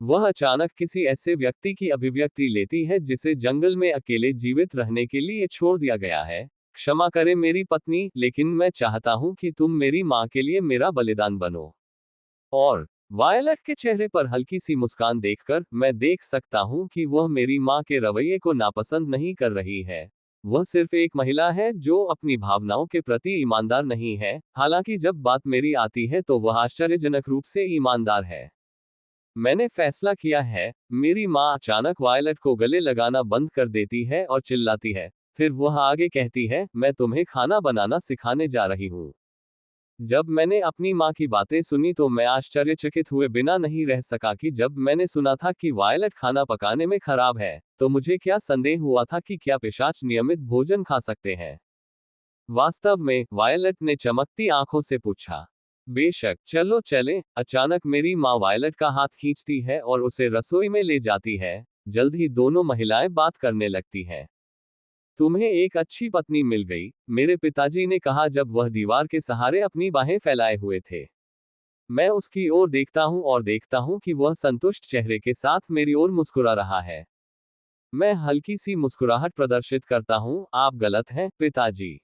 वह अचानक किसी ऐसे व्यक्ति की अभिव्यक्ति लेती है जिसे जंगल में अकेले जीवित रहने के लिए छोड़ दिया गया है। क्षमा करें मेरी पत्नी, लेकिन मैं चाहता हूं कि तुम मेरी माँ के लिए मेरा बलिदान बनो। और वायलट के चेहरे पर हल्की सी मुस्कान देखकर मैं देख सकता हूं कि वह मेरी माँ के रवैये को नापसंद नहीं कर रही है। वह सिर्फ एक महिला है जो अपनी भावनाओं के प्रति ईमानदार नहीं है, हालांकि जब बात मेरी आती है तो वह आश्चर्यजनक रूप से ईमानदार है। मैंने फैसला किया है। मेरी माँ अचानक वायलट को गले लगाना बंद कर देती है और चिल्लाती है। फिर वह आगे कहती है, मैं तुम्हें खाना बनाना सिखाने जा रही हूँ। जब मैंने अपनी माँ की बातें सुनी तो मैं आश्चर्यचकित हुए बिना नहीं रह सका कि जब मैंने सुना था कि वायलट खाना पकाने में खराब है, तो मुझे क्या संदेह हुआ था कि क्या पिशाच नियमित भोजन खा सकते हैं। वास्तव में, वायलट ने चमकती आंखों से पूछा। बेशक, चलो चलें। अचानक मेरी माँ वायलट का हाथ खींचती है और उसे रसोई में ले जाती है। जल्द ही दोनों महिलाएं बात करने लगती हैं। तुम्हें एक अच्छी पत्नी मिल गई, मेरे पिताजी ने कहा जब वह दीवार के सहारे अपनी बाहें फैलाए हुए थे। मैं उसकी ओर देखता हूं और देखता हूं कि वह संतुष्ट चेहरे के साथ मेरी ओर मुस्कुरा रहा है। मैं हल्की सी मुस्कुराहट प्रदर्शित करता हूं। आप गलत हैं, पिताजी।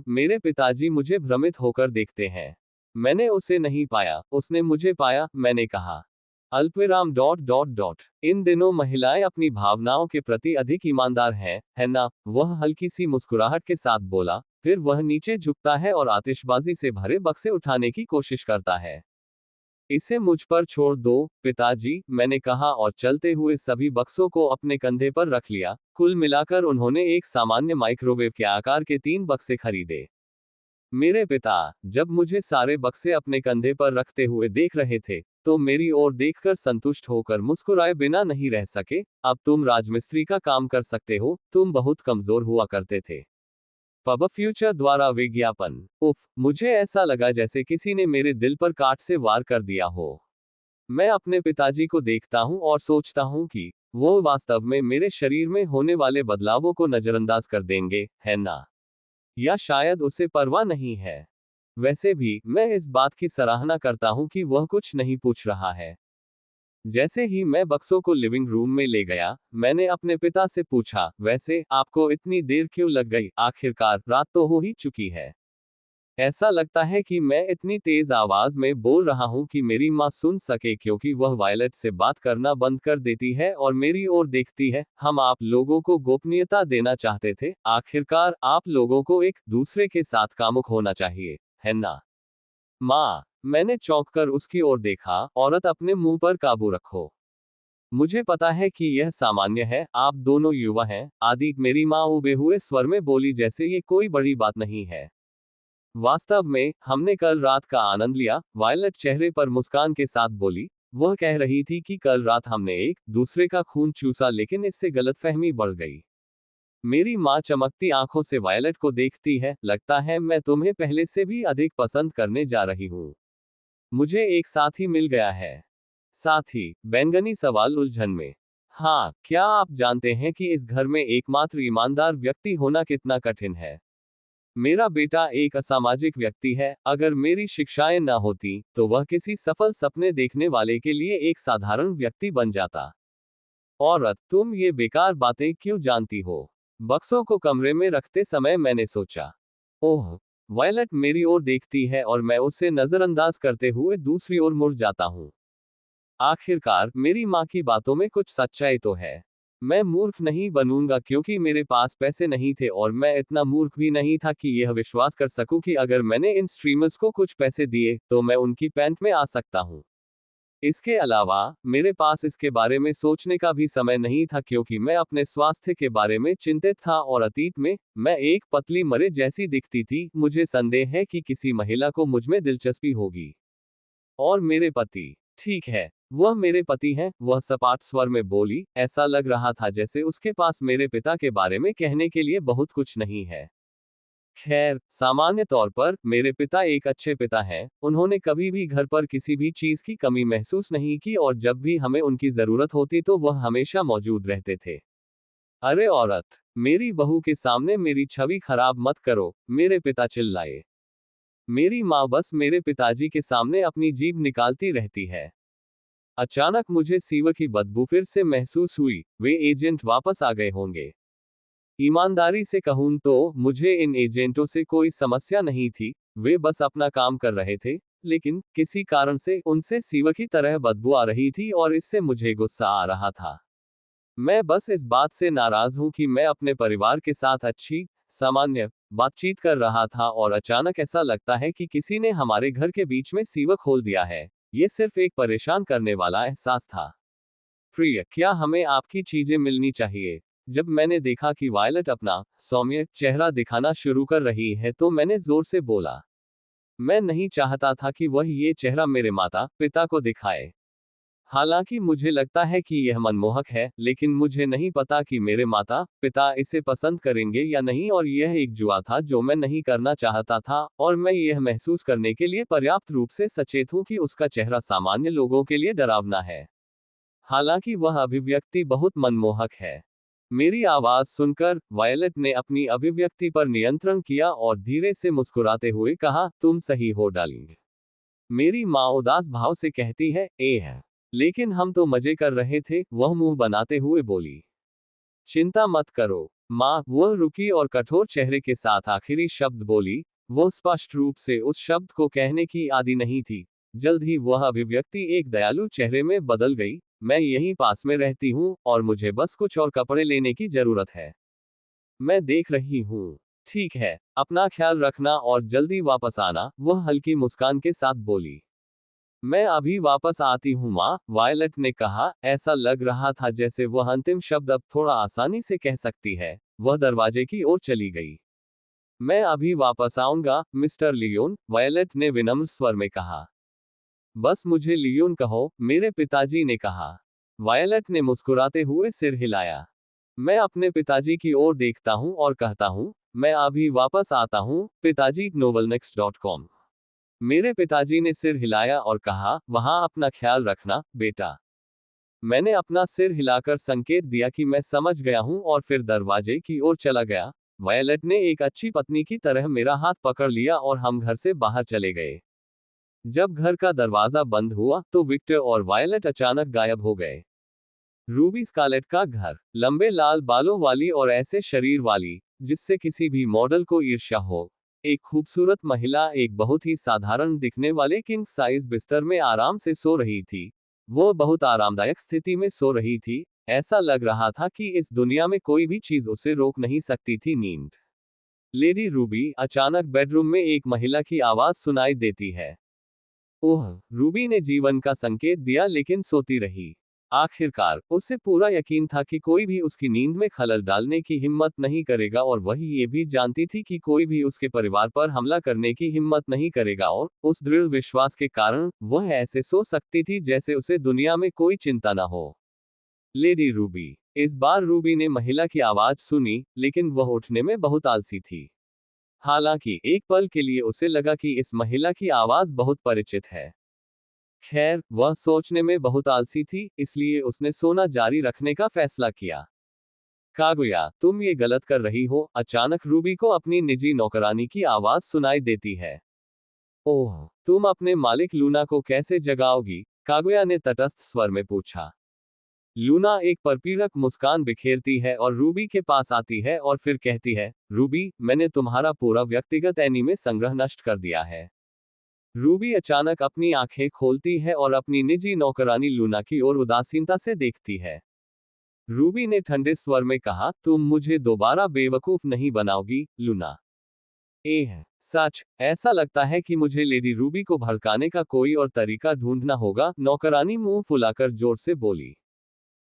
मेरे पिताजी मुझे भ्रमित होकर देखते हैं। मैंने उसे नहीं पाया, उसने मुझे पाया, मैंने कहा। अल्पविराम डॉट डॉट डॉट। इन दिनों महिलाएं अपनी भावनाओं के प्रति अधिक ईमानदार हैं, है ना? वह हल्की सी मुस्कुराहट के साथ बोला। फिर वह नीचे झुकता है और आतिशबाजी से भरे बक्से उठाने की कोशिश करता है। इसे मुझ पर छोड़ दो, पिताजी, मैंने कहा और चलते हुए सभी बक्सों को अपने कंधे पर रख लिया। कुल मिलाकर उन्होंने एक सामान्य माइक्रोवेव के आकार के 3 बक्से खरीदे। मेरे पिता, जब मुझे सारे बक्से अपने कंधे पर रखते हुए देख रहे थे, तो मेरी ओर देखकर संतुष्ट होकर मुस्कुराए बिना नहीं रह सके। अब तुम राजमिस्त्री का काम कर सकते हो, तुम बहुत कमजोर हुआ करते थे। पब फ्यूचर द्वारा विज्ञापन। उफ, मुझे ऐसा लगा जैसे किसी ने मेरे दिल पर काट से वार कर दिया हो। मैं अपने पिताजी को देखता हूं और सोचता हूं कि वो वास्तव में मेरे शरीर में होने वाले बदलावों को नजरअंदाज कर देंगे, है ना? या शायद उसे परवाह नहीं है। वैसे भी, मैं इस बात की सराहना करता हूं कि वह कुछ नहीं पूछ रहा है। जैसे ही मैं बक्सों को लिविंग रूम में ले गया, मैंने अपने पिता से पूछा, वैसे आपको इतनी देर क्यों लग गई? आखिरकार रात तो हो ही चुकी है। ऐसा लगता है कि मैं इतनी तेज आवाज में बोल रहा हूं कि मेरी माँ सुन सके, क्योंकि वह वायलट से बात करना बंद कर देती है और मेरी ओर देखती है। हम आप लोगों को गोपनीयता देना चाहते थे। आखिरकार आप लोगों को एक दूसरे के साथ कामुक होना चाहिए, है ना? माँ, मैंने चौंक कर उसकी ओर देखा। औरत, अपने मुंह पर काबू रखो। मुझे पता है कि यह सामान्य है, आप दोनों युवा हैं। आदि, मेरी माँ उबे हुए स्वर में बोली, जैसे ये कोई बड़ी बात नहीं है। वास्तव में, हमने कल रात का आनंद लिया, वायलट चेहरे पर मुस्कान के साथ बोली। वह कह रही थी कि कल रात हमने एक दूसरे का खून चूसा, लेकिन इससे गलतफहमी बढ़ गई। मेरी माँ चमकती आंखों से वायलट को देखती है। लगता है मैं तुम्हें पहले से भी अधिक पसंद करने जा रही हूँ। मुझे एक साथी मिल गया है। साथी? बैंगनी सवाल उलझन में। हाँ, क्या आप जानते हैं कि इस घर में एकमात्र ईमानदार व्यक्ति होना कितना कठिन है? मेरा बेटा एक असामाजिक व्यक्ति है। अगर मेरी शिक्षाएं न होती, तो वह किसी सफल सपने देखने वाले के लिए एक साधारण व्यक्ति बन जाता। औरत, तुम ये बेकार बातें क्यों जानती हो? बक्सों को कमरे में रखते समय मैंने सोचा। ओह। वायलट मेरी ओर देखती है और मैं उसे नजरअंदाज करते हुए दूसरी ओर मुड़ जाता हूँ। आखिरकार, मेरी माँ की बातों में कुछ सच्चाई तो है। मैं मूर्ख नहीं बनूंगा क्योंकि मेरे पास पैसे नहीं थे, और मैं इतना मूर्ख भी नहीं था कि यह विश्वास कर सकूं कि अगर मैंने इन स्ट्रीमर्स को कुछ पैसे दिए, तो मैं उनकी पैंट में आ सकता हूं। इसके अलावा, मेरे पास इसके बारे में सोचने का भी समय नहीं था, क्योंकि मैं अपने स्वास्थ्य के बारे में चिंतित था और अतीत में, मैं एक पतली मरे जैसी दिखती थी। मुझे संदेह है कि किसी महिला को मुझमें दिलचस्पी होगी। और मेरे पति? ठीक है, वह मेरे पति हैं, वह सपाट स्वर में बोली। ऐसा लग रहा था जैसे उसके पास मेरे पिता के बारे में कहने के लिए बहुत कुछ नहीं है। खैर, सामान्य तौर पर, मेरे पिता एक अच्छे पिता हैं। उन्होंने कभी भी घर पर किसी भी चीज की कमी महसूस नहीं की, और जब भी हमें उनकी जरूरत होती तो वह हमेशा मौजूद रहते थे। अरे औरत, मेरी बहू के सामने मेरी छवि खराब मत करो, मेरे पिता चिल्लाए। मेरी माँ बस मेरे पिताजी के सामने अपनी जीभ निकालती रहती है। अचानक मुझे सीवर की बदबू फिर से महसूस हुई। वे एजेंट वापस आ गए होंगे। ईमानदारी से कहूं तो, मुझे इन एजेंटों से कोई समस्या नहीं थी। वे बस अपना काम कर रहे थे, लेकिन किसी कारण से उनसे सीवर की तरह बदबू आ रही थी और इससे मुझे गुस्सा आ रहा था। मैं बस इस बात से नाराज हूं कि मैं अपने परिवार के साथ अच्छी, सामान्य बातचीत कर रहा था और अचानक ऐसा लगता है कि किसी ने हमारे घर के बीच में सीवर खोल दिया है। ये सिर्फ एक परेशान करने वाला एहसास था। प्रिय, क्या हमें आपकी चीजें मिलनी चाहिए? जब मैंने देखा कि वायलट अपना सौम्य चेहरा दिखाना शुरू कर रही है तो मैंने जोर से बोला। मैं नहीं चाहता था कि वह ये चेहरा मेरे माता पिता को दिखाए। हालांकि मुझे लगता है कि यह मनमोहक है, लेकिन मुझे नहीं पता कि मेरे माता पिता इसे पसंद करेंगे या नहीं, और यह एक जुआ था जो मैं नहीं करना चाहता था, और मैं यह महसूस करने के लिए पर्याप्त रूप से सचेत हूं कि उसका चेहरा सामान्य लोगों के लिए डरावना है। हालांकि वह अभिव्यक्ति बहुत मनमोहक है। मेरी आवाज सुनकर वायलेट ने अपनी अभिव्यक्ति पर नियंत्रण किया और धीरे से मुस्कुराते हुए कहा, तुम सही हो डार्लिंग। मेरी माँ उदास भाव से कहती है, ए है। लेकिन हम तो मजे कर रहे थे, वह मुंह बनाते हुए बोली। चिंता मत करो माँ। वह रुकी और कठोर चेहरे के साथ आखिरी शब्द बोली। वह स्पष्ट रूप से उस शब्द को कहने की आदि नहीं थी। जल्द ही वह अभिव्यक्ति एक दयालु चेहरे में बदल गई। मैं यहीं पास में रहती हूँ और मुझे बस कुछ और कपड़े लेने की जरूरत है। मैं देख रही हूँ। ठीक है, अपना ख्याल रखना और जल्दी वापस आना, वह हल्की मुस्कान के साथ बोली। मैं अभी वापस आती हूँ माँ, वायलेट ने कहा। ऐसा लग रहा था जैसे वह अंतिम शब्द अब थोड़ा आसानी से कह सकती है। वह दरवाजे की ओर चली गई। मैं अभी वापस आऊंगा मिस्टर लियोन, वायलेट ने विनम्र स्वर में कहा। बस मुझे लियोन कहो, मेरे पिताजी ने कहा। वायलेट ने मुस्कुराते हुए सिर हिलाया। मैं अपने पिताजी की ओर देखता हूँ और कहता हूँ, मैं अभी वापस आता हूँ पिताजी। novelnext.com। मेरे पिताजी ने सिर हिलाया और कहा, वहां अपना ख्याल रखना बेटा। मैंने अपना सिर हिलाकर संकेत दिया कि मैं समझ गया हूं और फिर दरवाजे की ओर चला गया। वायलेट ने एक अच्छी पत्नी की तरह मेरा हाथ पकड़ लिया और हम घर से बाहर चले गए। जब घर का दरवाजा बंद हुआ तो विक्टर और वायलेट अचानक गायब हो गए। रूबी स्कारलेट का घर, लंबे लाल बालों वाली और ऐसे शरीर वाली जिससे किसी भी मॉडल को ईर्ष्या हो। एक खूबसूरत महिला एक बहुत ही साधारण दिखने वाले किंग साइज बिस्तर में आराम से सो रही थी। वो बहुत आरामदायक स्थिति में सो रही थी। ऐसा लग रहा था कि इस दुनिया में कोई भी चीज उसे रोक नहीं सकती थी। नींद। लेडी रूबी, अचानक बेडरूम में एक महिला की आवाज सुनाई देती है। ओह, रूबी ने जीवन का संकेत दिया लेकिन सोती रही। आखिरकार उसे पूरा यकीन था कि कोई भी उसकी नींद में खलल डालने की हिम्मत नहीं करेगा, और वह ये भी जानती थी कि कोई भी उसके परिवार पर हमला करने की हिम्मत नहीं करेगा, और उस दृढ़ विश्वास के कारण वह ऐसे सो सकती थी जैसे उसे दुनिया में कोई चिंता न हो। Lady Ruby. इस बार रूबी ने महिला की आवाज सुनी, लेकिन वह उठने में बहुत आलसी थी। हालांकि एक पल के लिए उसे लगा कि इस महिला की आवाज बहुत परिचित है। खैर, वह सोचने में बहुत आलसी थी, इसलिए उसने सोना जारी रखने का फैसला किया। कागुया, तुम ये गलत कर रही हो। अचानक रूबी को अपनी निजी नौकरानी की आवाज सुनाई देती है। ओह, तुम अपने मालिक लूना को कैसे जगाओगी? कागुया ने तटस्थ स्वर में पूछा। लूना एक परपीड़क मुस्कान बिखेरती है और रूबी के पास आती है और फिर कहती है, रूबी, मैंने तुम्हारा पूरा व्यक्तिगत एनीमे संग्रह नष्ट कर दिया है। रूबी अचानक अपनी आंखें खोलती है और अपनी निजी नौकरानी लूना की ओर उदासीनता से देखती है। रूबी ने ठंडे स्वर में कहा, तुम मुझे दोबारा बेवकूफ नहीं बनाओगी लूना। एह, सच, ऐसा लगता है कि मुझे लेडी रूबी को भड़काने का कोई और तरीका ढूंढना होगा, नौकरानी मुंह फुलाकर जोर से बोली।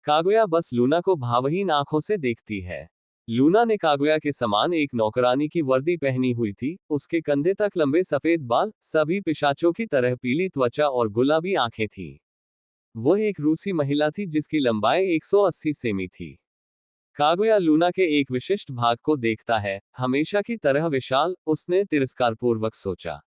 कागुया बस लूना को भावहीन आंखों से देखती है। लूना ने कागुया के समान एक नौकरानी की वर्दी पहनी हुई थी, उसके कंधे तक लंबे सफेद बाल, सभी पिशाचों की तरह पीली त्वचा और गुलाबी आंखें थीं। वह एक रूसी महिला थी जिसकी लंबाई 180 सेमी थी। कागुया लूना के एक विशिष्ट भाग को देखता है, हमेशा की तरह विशाल, उसने तिरस्कारपूर्वक सोचा।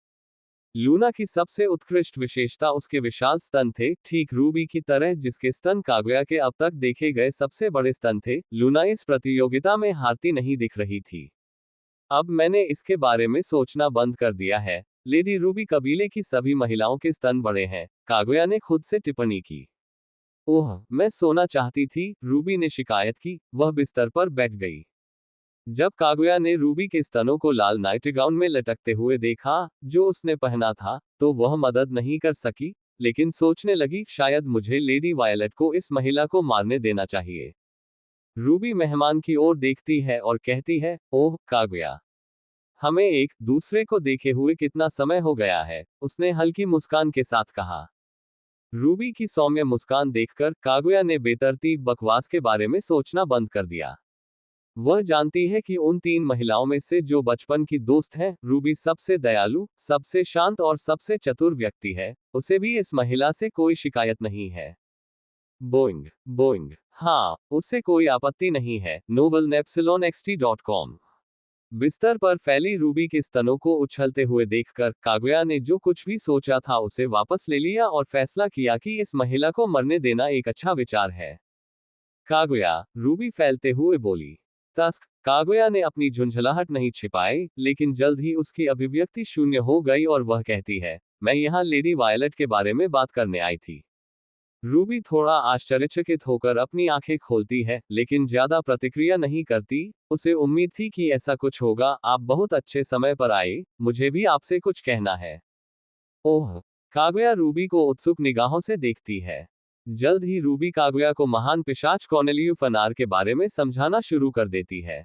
लूना की सबसे उत्कृष्ट विशेषता उसके विशाल स्तन थे, ठीक रूबी की तरह जिसके स्तन कागुया के अब तक देखे गए सबसे बड़े स्तन थे। लूना इस प्रतियोगिता में हारती नहीं दिख रही थी। अब मैंने इसके बारे में सोचना बंद कर दिया है। लेडी रूबी कबीले की सभी महिलाओं के स्तन बड़े हैं, कागुया ने खुद से टिप्पणी की। ओह, मैं सोना चाहती थी, रूबी ने शिकायत की। वह बिस्तर पर बैठ गई। जब कागुया ने रूबी के स्तनों को लाल नाइटगाउन में लटकते हुए देखा, जो उसने पहना था, तो वह मदद नहीं कर सकी, लेकिन सोचने लगी, शायद मुझे लेडी वायलेट को इस महिला को मारने देना चाहिए। रूबी मेहमान की ओर देखती है और कहती है, ओह कागुया, हमें एक दूसरे को देखे हुए कितना समय हो गया है, उसने हल्की मुस्कान के साथ कहा। रूबी की सौम्य मुस्कान देखकर कागुया ने बेतरतीब बकवास के बारे में सोचना बंद कर दिया। वह जानती है कि उन 3 महिलाओं में से जो बचपन की दोस्त है, रूबी सबसे दयालु, सबसे शांत और सबसे चतुर व्यक्ति है, उसे भी इस महिला से कोई शिकायत नहीं है। बोइंग बोइंग, हाँ, उससे कोई आपत्ति नहीं है। novelnepsilonxt.com। बिस्तर पर फैली रूबी के स्तनों को उछलते हुए देखकर कागुया ने जो कुछ भी सोचा था उसे वापस ले लिया और फैसला किया कि इस महिला को मरने देना एक अच्छा विचार है। कागुया, रूबी फैलते हुए बोली। तस्क, कागुया ने अपनी झुंझलाहट नहीं छिपाई, लेकिन जल्द ही उसकी अभिव्यक्ति शून्य हो गई और वह कहती है, मैं यहाँ लेडी वायलट के बारे में बात करने आई थी। रूबी थोड़ा आश्चर्यचकित होकर अपनी आंखें खोलती है, लेकिन ज्यादा प्रतिक्रिया नहीं करती। उसे उम्मीद थी कि ऐसा कुछ होगा। आप बहुत अच्छे समय पर आए, मुझे भी आपसे कुछ कहना है। ओह, कागुया रूबी को उत्सुक निगाहों से देखती है। जल्द ही रूबी कागुया को महान पिशाच कॉर्नेलियो फनार के बारे में समझाना शुरू कर देती है।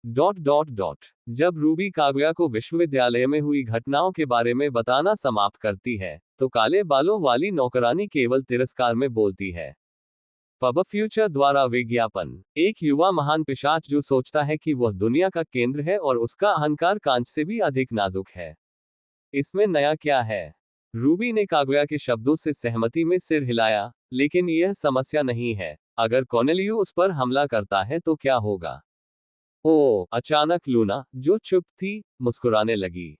जब रूबी कागुया को विश्वविद्यालय में हुई घटनाओं के बारे में बताना समाप्त करती है, तो काले बालों वाली नौकरानी केवल तिरस्कार में बोलती है। पब फ्यूचर द्वारा विज्ञापन। एक युवा महान पिशाच जो सोचता है कि वह दुनिया का केंद्र है और उसका अहंकार कांच से भी अधिक नाजुक है। इसमें नया क्या है? रूबी ने कागुया के शब्दों से सहमति में सिर हिलाया, लेकिन यह समस्या नहीं है। अगर कॉर्नेलियो उस पर हमला करता है तो क्या होगा? ओह, अचानक लूना, जो चुप थी, मुस्कुराने लगी।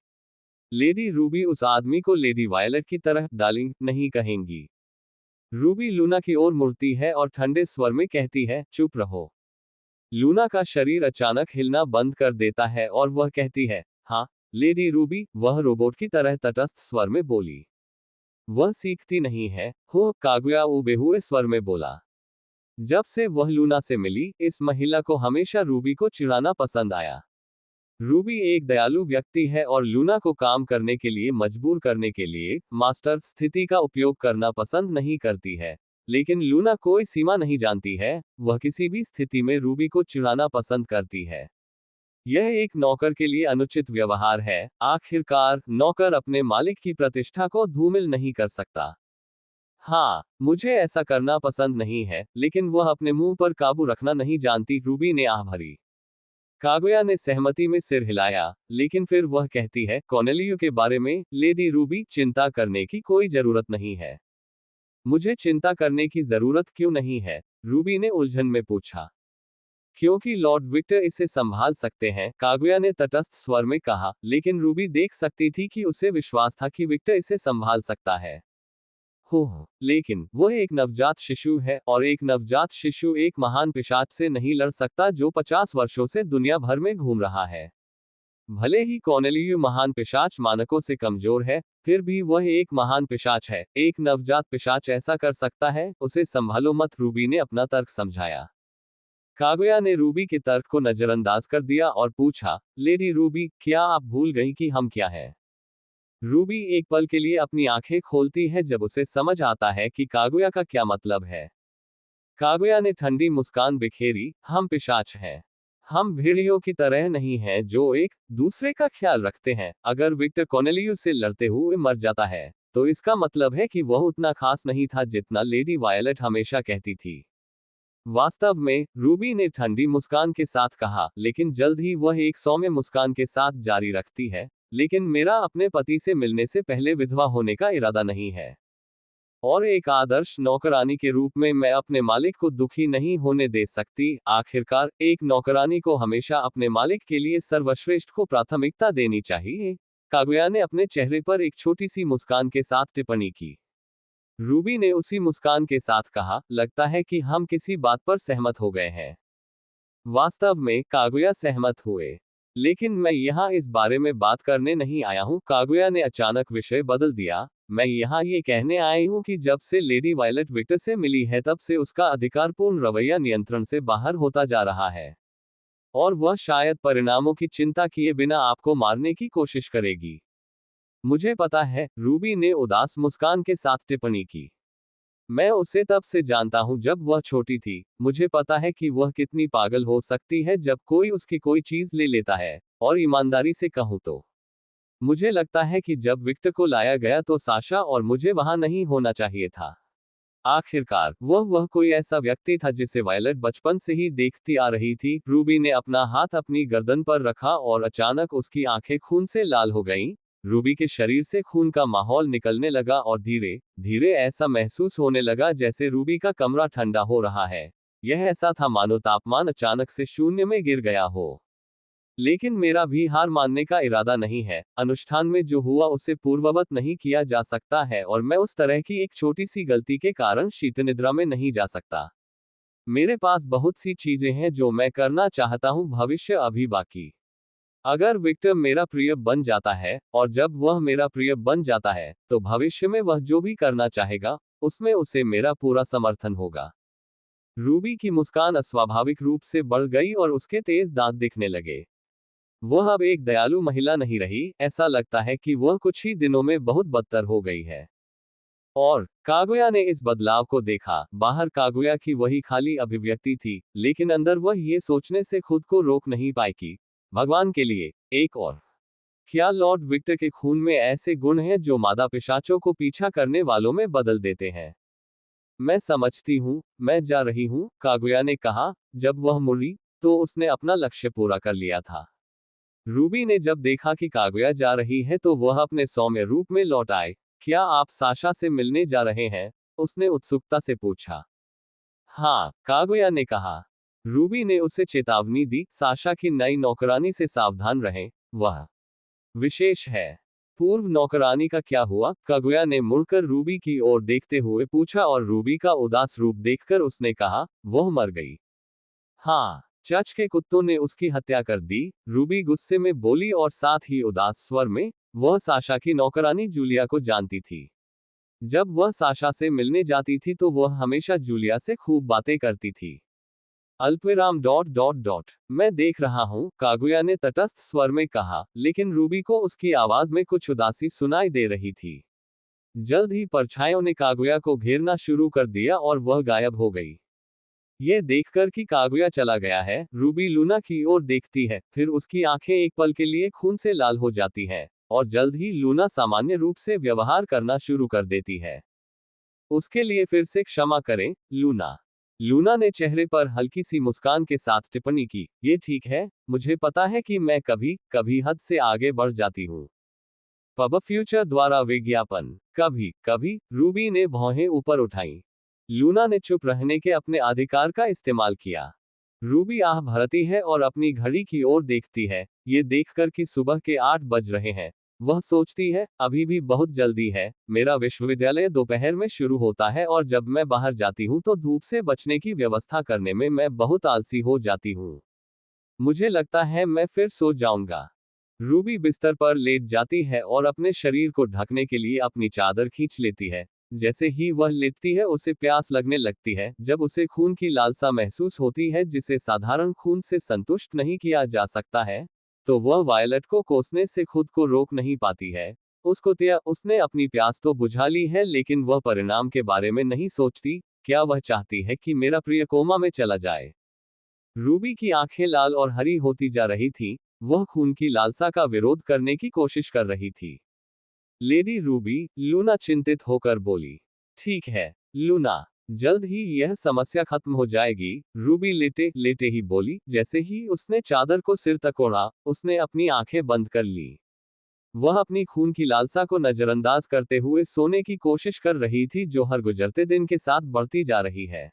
लेडी रूबी उस आदमी को लेडी वायलट की तरह डार्लिंग नहीं कहेंगी। रूबी लूना की ओर मुड़ती है और ठंडे स्वर में कहती है, चुप रहो। लूना का शरीर अचानक हिलना बंद कर देता है और वह कहती है, हाँ लेडी रूबी, वह रोबोट की तरह तटस्थ स्वर में बोली। वह सीखती नहीं है, हो, कागुया उबे हुए स्वर में बोला। जब से वह लूना से मिली, इस महिला को हमेशा रूबी को चिढ़ाना पसंद आया। रूबी एक दयालु व्यक्ति है और लूना को काम करने के लिए मजबूर करने के लिए मास्टर स्थिति का उपयोग करना पसंद नहीं करती है। लेकिन लूना कोई सीमा नहीं जानती है, वह किसी भी स्थिति में रूबी को चिढ़ाना पसंद करती है। यह एक नौकर के लिए अनुचित व्यवहार है। आखिरकार, नौकर अपने मालिक की प्रतिष्ठा को धूमिल नहीं कर सकता। हाँ, मुझे ऐसा करना पसंद नहीं है, लेकिन वह अपने मुंह पर काबू रखना नहीं जानती, रूबी ने आह भरी। कागुया ने सहमति में सिर हिलाया, लेकिन फिर वह कहती है, कॉर्नेलियो के बारे में, लेडी रूबी, चिंता करने की कोई जरूरत नहीं है। मुझे चिंता करने की जरूरत क्यों नहीं है? रूबी ने उलझन में पूछा। क्योंकि लॉर्ड विक्टर इसे संभाल सकते हैं, कागुया ने तटस्थ स्वर में कहा, लेकिन रूबी देख सकती थी कि उसे विश्वास था कि विक्टर इसे संभाल सकता है। हो, लेकिन वह एक नवजात शिशु है और एक नवजात शिशु एक महान पिशाच से नहीं लड़ सकता जो 50 वर्षों से दुनिया भर में घूम रहा है। भले ही कॉर्नेलियो महान पिशाच मानकों से कमजोर है, फिर भी वह एक महान पिशाच है। एक नवजात पिशाच ऐसा कर सकता है, उसे संभालो मत, रूबी ने अपना तर्क समझाया। कागुया ने रूबी के तर्क को नजरअंदाज कर दिया और पूछा, लेडी रूबी, क्या आप भूल गई कि हम क्या हैं? रूबी एक पल के लिए अपनी आंखें खोलती है जब उसे समझ आता है कि कागुया का क्या मतलब है। कागुया ने ठंडी मुस्कान बिखेरी, हम पिशाच हैं। हम भेड़ियों की तरह नहीं हैं जो एक दूसरे का ख्याल रखते हैं। अगर विक्टर कॉर्नेलियो से लड़ते हुए मर जाता है, तो इसका मतलब है कि वह उतना खास नहीं था जितना लेडी वायलट हमेशा कहती थी। वास्तव में, रूबी ने ठंडी मुस्कान के साथ कहा, लेकिन जल्द ही वह एक सौम्य मुस्कान के साथ जारी रखती है, लेकिन मेरा अपने पति से मिलने से पहले विधवा होने का इरादा नहीं है। और एक आदर्श नौकरानी के रूप में मैं अपने मालिक को दुखी नहीं होने दे सकती। आखिरकार, एक नौकरानी को हमेशा अपने मालिक के लिए सर्वश्रेष्ठ को प्राथमिकता देनी चाहिए। कागुया ने अपने चेहरे पर एक छोटी सी मुस्कान के साथ टिप्पणी की। रूबी ने उसी मुस्कान के साथ कहा, लगता है कि हम किसी बात पर सहमत हो गए हैं। वास्तव में, कागुया सहमत हुए। लेकिन मैं यहाँ इस बारे में बात करने नहीं आया हूँ, कागुया ने अचानक विषय बदल दिया। मैं यहाँ ये कहने आई हूँ कि जब से लेडी वायलट विक्टर से मिली है तब से उसका अधिकारपूर्ण रवैया नियंत्रण से बाहर होता जा रहा है। और वह शायद परिणामों की चिंता किए बिना आपको मारने की कोशिश करेगी। मुझे पता है, रूबी ने उदास मुस्कान के साथ टिप्पणी की। मैं उसे तब से जानता हूं जब वह छोटी थी। मुझे पता है कि वह कितनी पागल हो सकती है जब कोई उसकी कोई चीज ले लेता है। और ईमानदारी से कहूं तो मुझे लगता है कि जब विक्टर को लाया गया तो साशा और मुझे वहां नहीं होना चाहिए था। आखिरकार वह कोई ऐसा व्यक्ति था जिसे वायलट बचपन से ही देखती आ रही थी। रूबी ने अपना हाथ अपनी गर्दन पर रखा और अचानक उसकी आंखें खून से लाल हो गईं। रूबी के शरीर से खून का माहौल निकलने लगा और धीरे धीरे ऐसा महसूस होने लगा जैसे रूबी का कमरा ठंडा हो रहा है। यह ऐसा था मानो तापमान अचानक से शून्य में गिर गया हो। लेकिन मेरा भी हार मानने का इरादा नहीं है। अनुष्ठान में जो हुआ उसे पूर्ववत नहीं किया जा सकता है और मैं उस तरह की एक छोटी सी गलती के कारण शीतनिद्रा में नहीं जा सकता। मेरे पास बहुत सी चीजें हैं जो मैं करना चाहता हूं, भविष्य अभी बाकी। अगर विक्टर मेरा प्रिय बन जाता है और जब वह मेरा प्रिय बन जाता है तो भविष्य में वह जो भी करना चाहेगा उसमें उसे मेरा पूरा समर्थन होगा। रूबी की मुस्कान अस्वाभाविक रूप से बढ़ गई और उसके तेज दांत दिखने लगे। वह अब एक दयालु महिला नहीं रही, ऐसा लगता है कि वह कुछ ही दिनों में बहुत बदतर हो गई है। और कागुया ने इस बदलाव को देखा। बाहर कागुया की वही खाली अभिव्यक्ति थी, लेकिन अंदर वह ये सोचने से खुद को रोक नहीं पाई कि भगवान के लिए एक और। क्या लॉर्ड विक्टर के खून में ऐसे गुण हैं जो मादा पिशाचों को पीछा करने वालों में बदल देते हैं? मैं समझती हूँ, मैं जा रही हूँ, कागुया ने कहा। जब वह मुड़ी तो उसने अपना लक्ष्य पूरा कर लिया था। रूबी ने जब देखा कि कागुया जा रही है तो वह अपने सौम्य रूप में लौट आए। क्या आप साशा से मिलने जा रहे हैं? उसने उत्सुकता से पूछा। हाँ, कागुया ने कहा। रूबी ने उसे चेतावनी दी, साशा की नई नौकरानी से सावधान रहें, वह विशेष है। पूर्व नौकरानी का क्या हुआ? कागुया ने मुड़कर रूबी की ओर देखते हुए पूछा और रूबी का उदास रूप देखकर उसने कहा, वह मर गई। हाँ, चर्च के कुत्तों ने उसकी हत्या कर दी, रूबी गुस्से में बोली और साथ ही उदास स्वर में। वह साशा की नौकरानी जूलिया को जानती थी। जब वह साशा से मिलने जाती थी तो वह हमेशा जूलिया से खूब बातें करती थी। अल्पविराम डॉट डॉट डॉट मैं देख रहा हूं, कागुया ने तटस्थ स्वर में कहा, लेकिन रूबी को उसकी आवाज में कुछ उदासी सुनाई दे रही थी। जल्द ही परछाइयों ने कागुया को घेरना शुरू कर दिया और वह गायब हो गई। यह देखकर कि कागुया चला गया है, रूबी लूना की ओर देखती है, फिर उसकी आंखें एक पल के लिए खून से लाल हो जाती हैं, और जल्द ही लूना सामान्य रूप से व्यवहार करना शुरू कर देती है। उसके लिए फिर से क्षमा करें, लूना। लूना ने चेहरे पर हल्की सी मुस्कान के साथ टिप्पणी की, ये ठीक है, मुझे पता है कि मैं कभी कभी हद से आगे बढ़ जाती हूँ। पब फ्यूचर द्वारा विज्ञापन। कभी कभी रूबी ने भौहें ऊपर उठाई। लूना ने चुप रहने के अपने अधिकार का इस्तेमाल किया। रूबी आह भरती है और अपनी घड़ी की ओर देखती है, ये देखकर कि सुबह के 8 बज रहे हैं। वह सोचती है, अभी भी बहुत जल्दी है, मेरा विश्वविद्यालय दोपहर में शुरू होता है और जब मैं बाहर जाती हूँ तो धूप से बचने की व्यवस्था करने में मैं बहुत आलसी हो जाती हूँ। मुझे लगता है मैं फिर सो जाऊंगा। रूबी बिस्तर पर लेट जाती है और अपने शरीर को ढकने के लिए अपनी चादर खींच लेती है। जैसे ही वह लेटती है उसे प्यास लगने लगती है। जब उसे खून की लालसा महसूस होती है जिसे साधारण खून से संतुष्ट नहीं किया जा सकता है, तो वह वायलट को कोसने से खुद को रोक नहीं पाती है। उसने अपनी प्यास तो बुझा ली है, लेकिन वह परिणाम के बारे में नहीं सोचती। क्या वह चाहती है कि मेरा प्रिय कोमा में चला जाए? रूबी की आंखें लाल और हरी होती जा रही थीं। वह खून की लालसा का विरोध करने की कोशिश कर रही थी। लेडी रूबी, लूना चिंतित होकर बोली। ठीक है, लूना, जल्द ही यह समस्या खत्म हो जाएगी, रूबी लेटे लेटे ही बोली। जैसे ही उसने चादर को सिर तक ओढ़ा, उसने अपनी आंखें बंद कर ली। वह अपनी खून की लालसा को नजरअंदाज करते हुए सोने की कोशिश कर रही थी जो हर गुजरते दिन के साथ बढ़ती जा रही है।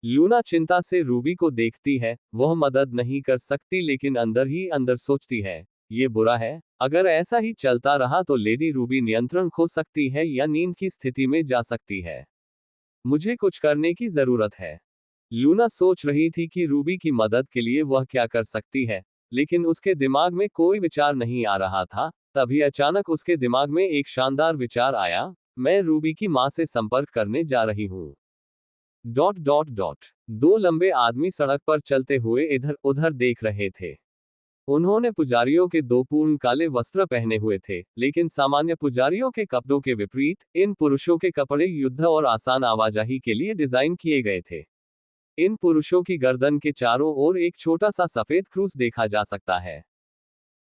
लूना चिंता से रूबी को देखती है। वह मदद नहीं कर सकती लेकिन अंदर ही अंदर सोचती है, ये बुरा है। अगर ऐसा ही चलता रहा तो लेडी रूबी नियंत्रण खो सकती है या नींद की स्थिति में जा सकती है। मुझे कुछ करने की जरूरत है। लूना सोच रही थी कि रूबी की मदद के लिए वह क्या कर सकती है, लेकिन उसके दिमाग में कोई विचार नहीं आ रहा था। तभी अचानक उसके दिमाग में एक शानदार विचार आया, मैं रूबी की मां से संपर्क करने जा रही हूँ। डॉट डॉट डॉट दो लंबे आदमी सड़क पर चलते हुए इधर उधर देख रहे थे। उन्होंने पुजारियों के 2 पूर्ण काले वस्त्र पहने हुए थे, लेकिन सामान्य पुजारियों के कपड़ों के विपरीत इन पुरुषों के कपड़े युद्ध और आसान आवाजाही के लिए डिजाइन किए गए थे। इन पुरुषों की गर्दन के चारों ओर एक छोटा सा सफेद क्रूस देखा जा सकता है।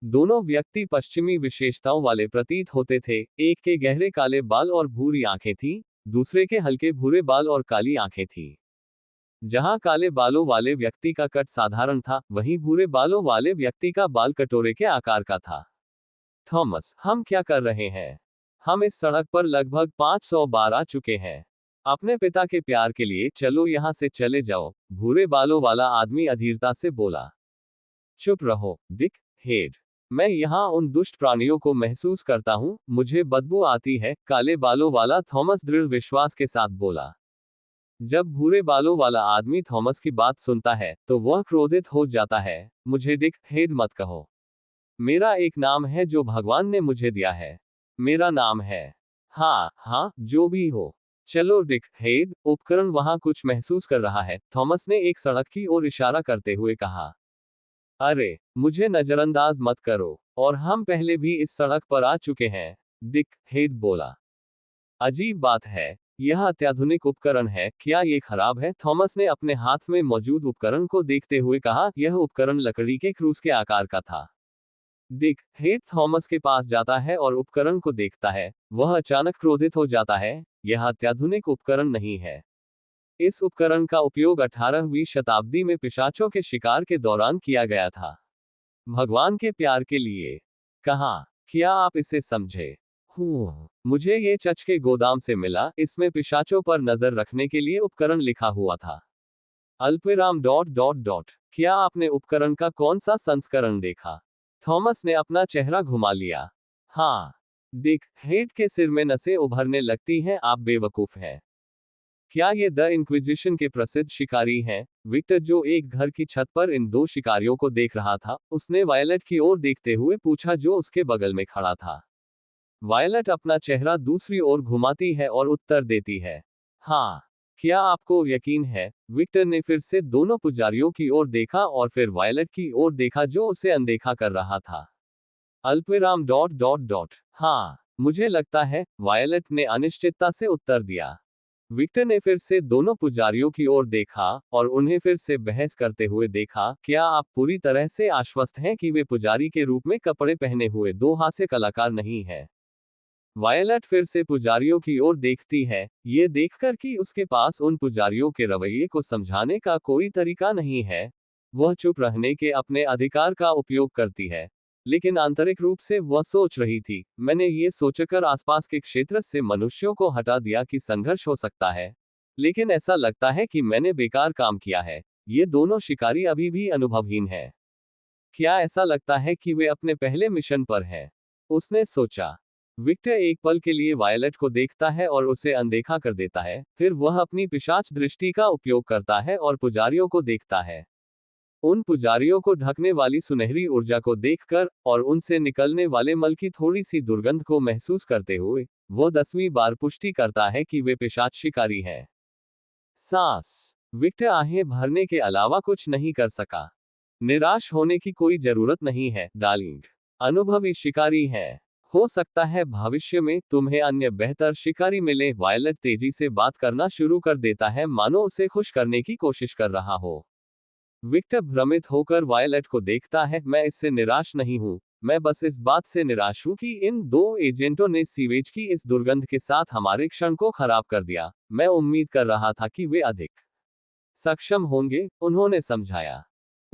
दोनों व्यक्ति पश्चिमी विशेषताओं वाले प्रतीत होते थे, एक के गहरे काले बाल और भूरी आंखें थीं, दूसरे के हल्के भूरे बाल और काली आंखें थीं। जहां काले बालों वाले व्यक्ति का कट साधारण था, वहीं भूरे बालों वाले व्यक्ति का बाल कटोरे के आकार का था। थॉमस, हम क्या कर रहे हैं? हम इस सड़क पर लगभग 500 बार आ चुके हैं। अपने पिता के प्यार के लिए चलो यहां से चले जाओ, भूरे बालों वाला आदमी अधीरता से बोला। चुप रहो, डिक हेड। मैं यहाँ उन दुष्ट प्राणियों को महसूस करता हूँ, मुझे बदबू आती है, काले बालों वाला थॉमस दृढ़ विश्वास के साथ बोला। जब भूरे बालों वाला आदमी थॉमस की बात सुनता है, तो वह क्रोधित हो जाता है। मुझे डिक हेड मत कहो। मेरा एक नाम है जो भगवान ने मुझे दिया है। मेरा नाम है। हाँ हाँ, जो भी हो। चलो डिक हेड, उपकरण वहां कुछ महसूस कर रहा है, थॉमस ने एक सड़क की ओर इशारा करते हुए कहा। अरे, मुझे नजरअंदाज मत करो, और हम पहले भी इस सड़क पर आ चुके हैं, डिक हेड बोला। अजीब बात है, यह अत्याधुनिक उपकरण है, क्या ये खराब है? थॉमस ने अपने हाथ में मौजूद उपकरण को देखते हुए कहा। यह उपकरण लकड़ी के क्रूस के आकार का था। डिक हेड थॉमस के पास जाता है और उपकरण को देखता है। वह अचानक क्रोधित हो जाता है। यह अत्याधुनिक उपकरण नहीं है। इस उपकरण का उपयोग 18वीं शताब्दी में पिशाचों के शिकार के दौरान किया गया था। भगवान के प्यार के लिए। कहा, क्या आप इसे समझे? मुझे ये चर्च के गोदाम से मिला, इसमें पिशाचों पर नजर रखने के लिए उपकरण लिखा हुआ था। अल्पविराम डॉट डॉट डॉट। क्या आपने उपकरण का कौन सा संस्करण देखा? थॉमस ने अपना चेहरा घुमा लिया। हाँ। डिक हेड के सिर में नसें उभरने लगती हैं। आप बेवकूफ हैं। क्या ये द इंक्विजिशन के प्रसिद्ध शिकारी हैं? विक्टर, जो एक घर की छत पर इन 2 शिकारियों को देख रहा था, उसने वायलेट की ओर देखते हुए पूछा, जो उसके बगल में खड़ा था। वायलेट अपना चेहरा दूसरी ओर घुमाती है और उत्तर देती है, हाँ। क्या आपको यकीन है? विक्टर ने फिर से दोनों पुजारियों की ओर देखा और फिर वायलेट की ओर देखा, जो उसे अनदेखा कर रहा था। अल्पविराम डॉट डॉट डॉट। हाँ, मुझे लगता है, वायलेट ने अनिश्चितता से उत्तर दिया। विक्टर ने फिर से दोनों पुजारियों की ओर देखा और उन्हें फिर से बहस करते हुए देखा। क्या आप पूरी तरह से आश्वस्त हैं कि वे पुजारी के रूप में कपड़े पहने हुए 2 हास्य कलाकार नहीं हैं? वायलेट फिर से पुजारियों की ओर देखती है, ये देखकर कि उसके पास उन पुजारियों के रवैये को समझाने का कोई तरीका नहीं है। वह चुप रहने के अपने अधिकार का उपयोग करती है, लेकिन आंतरिक रूप से वह सोच रही थी, मैंने ये सोचकर आसपास के क्षेत्र से मनुष्यों को हटा दिया कि संघर्ष हो सकता है, लेकिन ऐसा लगता है कि मैंने बेकार काम किया है। ये दोनों शिकारी अभी भी अनुभवहीन हैं। क्या ऐसा लगता है कि वे अपने पहले मिशन पर हैं? उसने सोचा। विक्टर एक पल के लिए वायलेट को देखता है और उसे अनदेखा कर देता है, फिर वह अपनी पिशाच दृष्टि का उपयोग करता है और पुजारियों को देखता है। उन पुजारियों को ढकने वाली सुनहरी ऊर्जा को देखकर और उनसे निकलने वाले मल की थोड़ी सी दुर्गंध को महसूस करते हुए, वह 10वीं बार पुष्टि करता है कि वे पिशाच शिकारी हैं। सांस। विक्टर आहें भरने के अलावा कुछ नहीं कर सका। निराश होने की कोई जरूरत नहीं है, डार्लिंग। अनुभवी शिकारी हैं। हो सकता है भविष्य में तुम्हें अन्य बेहतर शिकारी मिले। वायलेट तेजी से बात करना शुरू कर देता है, मानो उसे खुश करने की कोशिश कर रहा हो। विक्टर भ्रमित होकर वायलेट को देखता है। मैं इससे निराश नहीं हूं, मैं बस इस बात से निराश हूं कि इन 2 एजेंटों ने सीवेज की इस दुर्गंध के साथ हमारे क्षण को खराब कर दिया। मैं उम्मीद कर रहा था कि वे अधिक सक्षम होंगे, उन्होंने समझाया।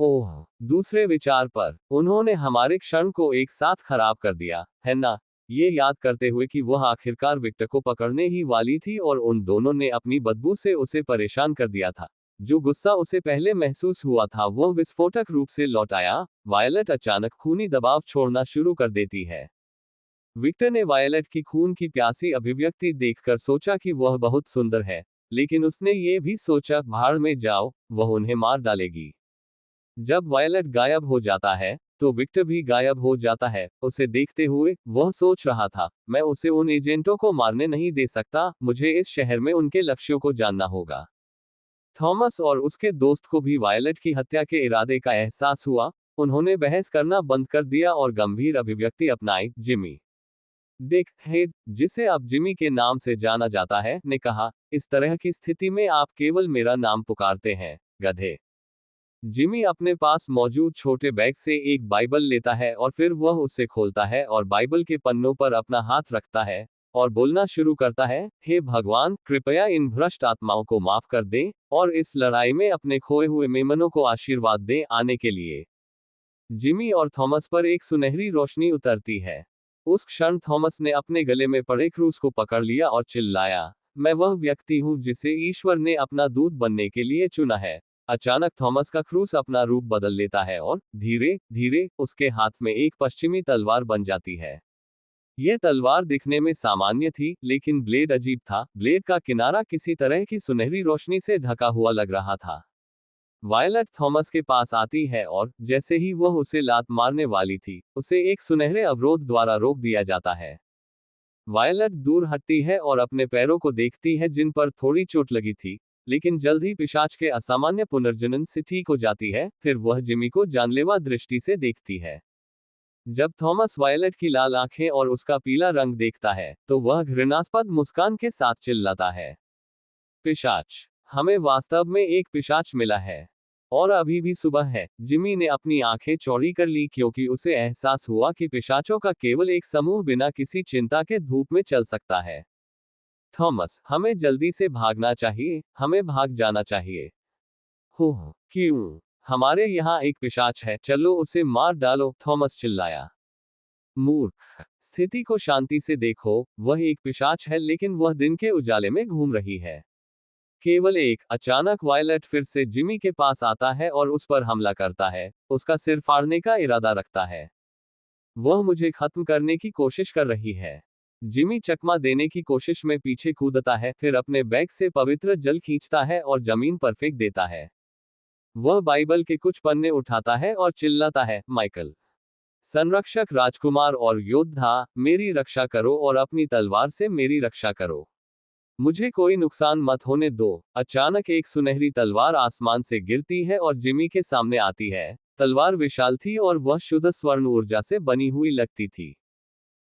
ओह, दूसरे विचार पर, उन्होंने हमारे क्षण को एक साथ खराब कर दिया, है ना? ये याद करते हुए कि वह आखिरकार विक्टर को पकड़ने ही वाली थी और उन दोनों ने अपनी बदबू से उसे परेशान कर दिया था। जो गुस्सा उसे पहले महसूस हुआ था वह विस्फोटक रूप से लौट आया। वायलेट अचानक खूनी दबाव छोड़ना शुरू कर देती है। विक्टर ने वायलेट की खून की प्यासी अभिव्यक्ति देखकर सोचा कि वह बहुत सुंदर है, लेकिन उसने ये भी सोचा, भाड़ में जाओ, वह उन्हें मार डालेगी। जब वायलेट गायब हो जाता है, तो विक्टर भी गायब हो जाता है। उसे देखते हुए, वह सोच रहा था, मैं उसे उन एजेंटों को मारने नहीं दे सकता, मुझे इस शहर में उनके लक्ष्यों को जानना होगा। थॉमस और उसके दोस्त को भी वायलेट की हत्या के इरादे का एहसास हुआ। उन्होंने बहस करना बंद कर दिया और गंभीर अभिव्यक्ति अपनाई। जिमी डिक हेड, जिसे अब जिमी के नाम से जाना जाता है, ने कहा, इस तरह की स्थिति में आप केवल मेरा नाम पुकारते हैं, गधे। जिमी अपने पास मौजूद छोटे बैग से एक बाइबल लेता है और फिर वह उसे खोलता है और बाइबल के पन्नों पर अपना हाथ रखता है और बोलना शुरू करता है, हे भगवान, कृपया इन भ्रष्ट आत्माओं को माफ कर दें और इस लड़ाई में अपने खोए हुए मेमनों को आशीर्वाद दें आने के लिए। जिमी और थॉमस पर एक सुनहरी रोशनी उतरती है। उस क्षण थॉमस ने अपने गले में पड़े क्रूस को पकड़ लिया और चिल्लाया, मैं वह व्यक्ति हूँ जिसे ईश्वर ने अपना दूत बनने के लिए चुना है। अचानक थॉमस का क्रूस अपना रूप बदल लेता है और धीरे धीरे उसके हाथ में एक पश्चिमी तलवार बन जाती है। यह तलवार दिखने में सामान्य थी, लेकिन ब्लेड अजीब था। ब्लेड का किनारा किसी तरह की सुनहरी रोशनी से ढका हुआ लग रहा था। वायलट थॉमस के पास आती है और जैसे ही वह उसे लात मारने वाली थी, उसे एक सुनहरे अवरोध द्वारा रोक दिया जाता है। वायलट दूर हटती है और अपने पैरों को देखती है जिन पर थोड़ी चोट लगी थी, लेकिन जल्द ही पिशाच के असामान्य पुनर्जनन से ठीक हो जाती है। फिर वह जिमी को जानलेवा दृष्टि से देखती है। जब थॉमस वायलट की लाल आंखें और उसका पीला रंग देखता है, तो वह घृणास्पद मुस्कान के साथ चिल्लाता है, पिशाच! हमें वास्तव में एक पिशाच मिला है। और अभी भी सुबह है। जिमी ने अपनी आंखें चौड़ी कर ली क्योंकि उसे एहसास हुआ कि पिशाचों का केवल एक समूह बिना किसी चिंता के धूप में चल सकता है। थॉमस, हमें जल्दी से भागना चाहिए, हमें भाग जाना चाहिए। हो, क्यों? हमारे यहाँ एक पिशाच है, चलो उसे मार डालो, थॉमस चिल्लाया। मूर्ख, स्थिति को शांति से देखो, वह एक पिशाच है लेकिन वह दिन के उजाले में घूम रही है। केवल एक। अचानक वायलट फिर से जिमी के पास आता है और उस पर हमला करता है, उसका सिर फाड़ने का इरादा रखता है। वह मुझे खत्म करने की कोशिश कर रही है। जिमी चकमा देने की कोशिश में पीछे कूदता है, फिर अपने बैग से पवित्र जल खींचता है और जमीन पर फेंक देता है। वह बाइबल के कुछ पन्ने उठाता है और चिल्लाता है, माइकल, संरक्षक राजकुमार और योद्धा, मेरी रक्षा करो और अपनी तलवार से मेरी रक्षा करो। मुझे कोई नुकसान मत होने दो। अचानक एक सुनहरी तलवार आसमान से गिरती है और जिमी के सामने आती है। तलवार विशाल थी और वह शुद्ध स्वर्ण ऊर्जा से बनी हुई लगती थी।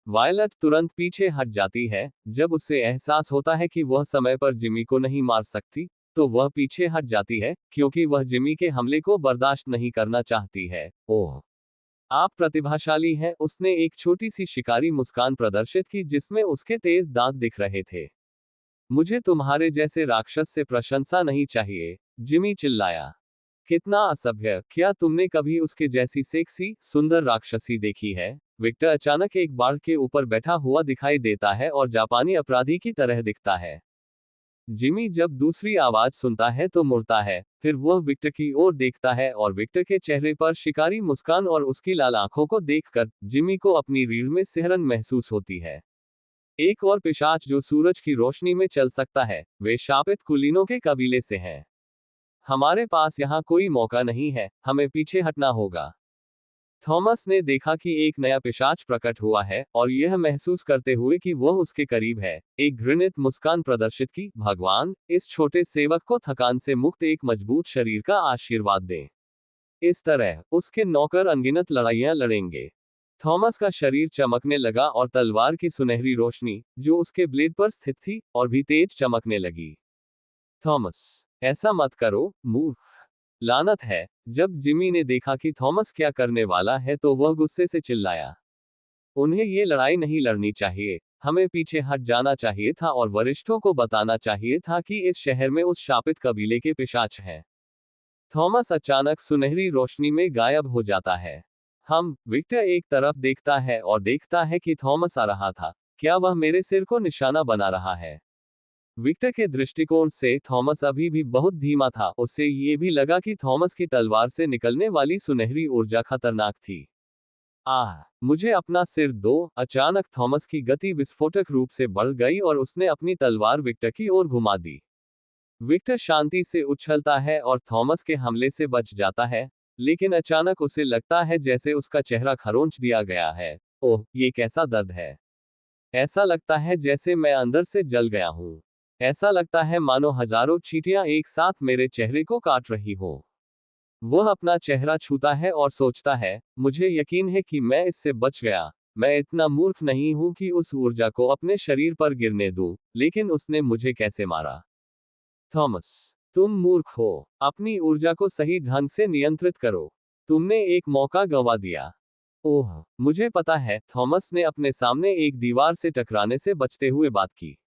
वायलट तुरंत पीछे हट जाती है। जब उसे एहसास होता है कि वह समय पर जिमी को नहीं मार सकती, तो वह पीछे हट जाती है, क्योंकि वह जिमी के हमले को बर्दाश्त नहीं करना चाहती है। ओह, आप प्रतिभाशाली हैं, उसने एक छोटी सी शिकारी मुस्कान प्रदर्शित की जिसमें उसके तेज दांत दिख रहे थे। मुझे तुम्हारे जैसे राक्षस से प्रशंसा नहीं चाहिए, जिमी चिल्लाया। कितना असभ्य! क्या तुमने कभी उसके जैसी सेक्सी, सुंदर राक्षसी देखी है? विक्टर अचानक एक बाड़ के ऊपर बैठा हुआ दिखाई देता है और जापानी अपराधी की तरह दिखता है। जिमी जब दूसरी आवाज सुनता है तो मुड़ता है, फिर वह विक्टर की ओर देखता है और विक्टर के चेहरे पर शिकारी मुस्कान और उसकी लाल आंखों को देखकर जिमी को अपनी रीढ़ में सिहरन महसूस होती है। एक और पिशाच जो सूरज की रोशनी में चल सकता है, वे शापित कुलीनों के कबीले से हैं। हमारे पास यहाँ कोई मौका नहीं है, हमें पीछे हटना होगा। थॉमस ने देखा कि एक नया पिशाच प्रकट हुआ है, और यह महसूस करते हुए कि वह उसके करीब है, एक घृणित मुस्कान प्रदर्शित की, भगवान, इस छोटे सेवक को थकान से मुक्त एक मजबूत शरीर का आशीर्वाद दें। इस तरह, उसके नौकर अनगिनत लड़ाइयां लड़ेंगे। थॉमस का शरीर चमकने लगा और तलवार की सुनहरी रोशनी, जो उसके ब्लेड पर स्थित थी, और भी तेज चमकने लगी। थॉमस, ऐसा मत करो, मूर्ख! लानत है! जब जिमी ने देखा कि थॉमस क्या करने वाला है तो वह गुस्से से चिल्लाया। उन्हें ये लड़ाई नहीं लड़नी चाहिए, हमें पीछे हट जाना चाहिए था और वरिष्ठों को बताना चाहिए था कि इस शहर में उस शापित कबीले के पिशाच हैं। थॉमस अचानक सुनहरी रोशनी में गायब हो जाता है। विक्टर एक तरफ देखता है और देखता है कि थॉमस आ रहा था। क्या वह मेरे सिर को निशाना बना रहा है? विक्टर के दृष्टिकोण से थॉमस अभी भी बहुत धीमा था। उसे ये भी लगा कि थॉमस की तलवार से निकलने वाली सुनहरी ऊर्जा खतरनाक थी। मुझे अपना सिर दो। अचानक थॉमस की गति विस्फोटक रूप से बढ़ गई और उसने अपनी तलवार विक्टर की ओर घुमा दी। विक्टर शांति से उछलता है और थॉमस के हमले से बच जाता है, लेकिन अचानक उसे लगता है जैसे उसका चेहरा खरोंच दिया गया है। ओह, ये कैसा दर्द है! ऐसा लगता है जैसे मैं अंदर से जल गया हूँ। ऐसा लगता है मानो हजारों चींटियां एक साथ मेरे चेहरे को काट रही हो। वह अपना चेहरा छूता है और सोचता है, मुझे यकीन है कि मैं इससे बच गया। मैं इतना मूर्ख नहीं हूं कि उस ऊर्जा को अपने शरीर पर गिरने दूं, लेकिन उसने मुझे कैसे मारा? थॉमस, तुम मूर्ख हो। अपनी ऊर्जा को सही ढंग से नियंत्रित करो। तुमने एक मौका गंवा दिया। ओह, मुझे पता है, थॉमस ने अपने सामने एक दीवार से टकराने से बचते हुए बात की।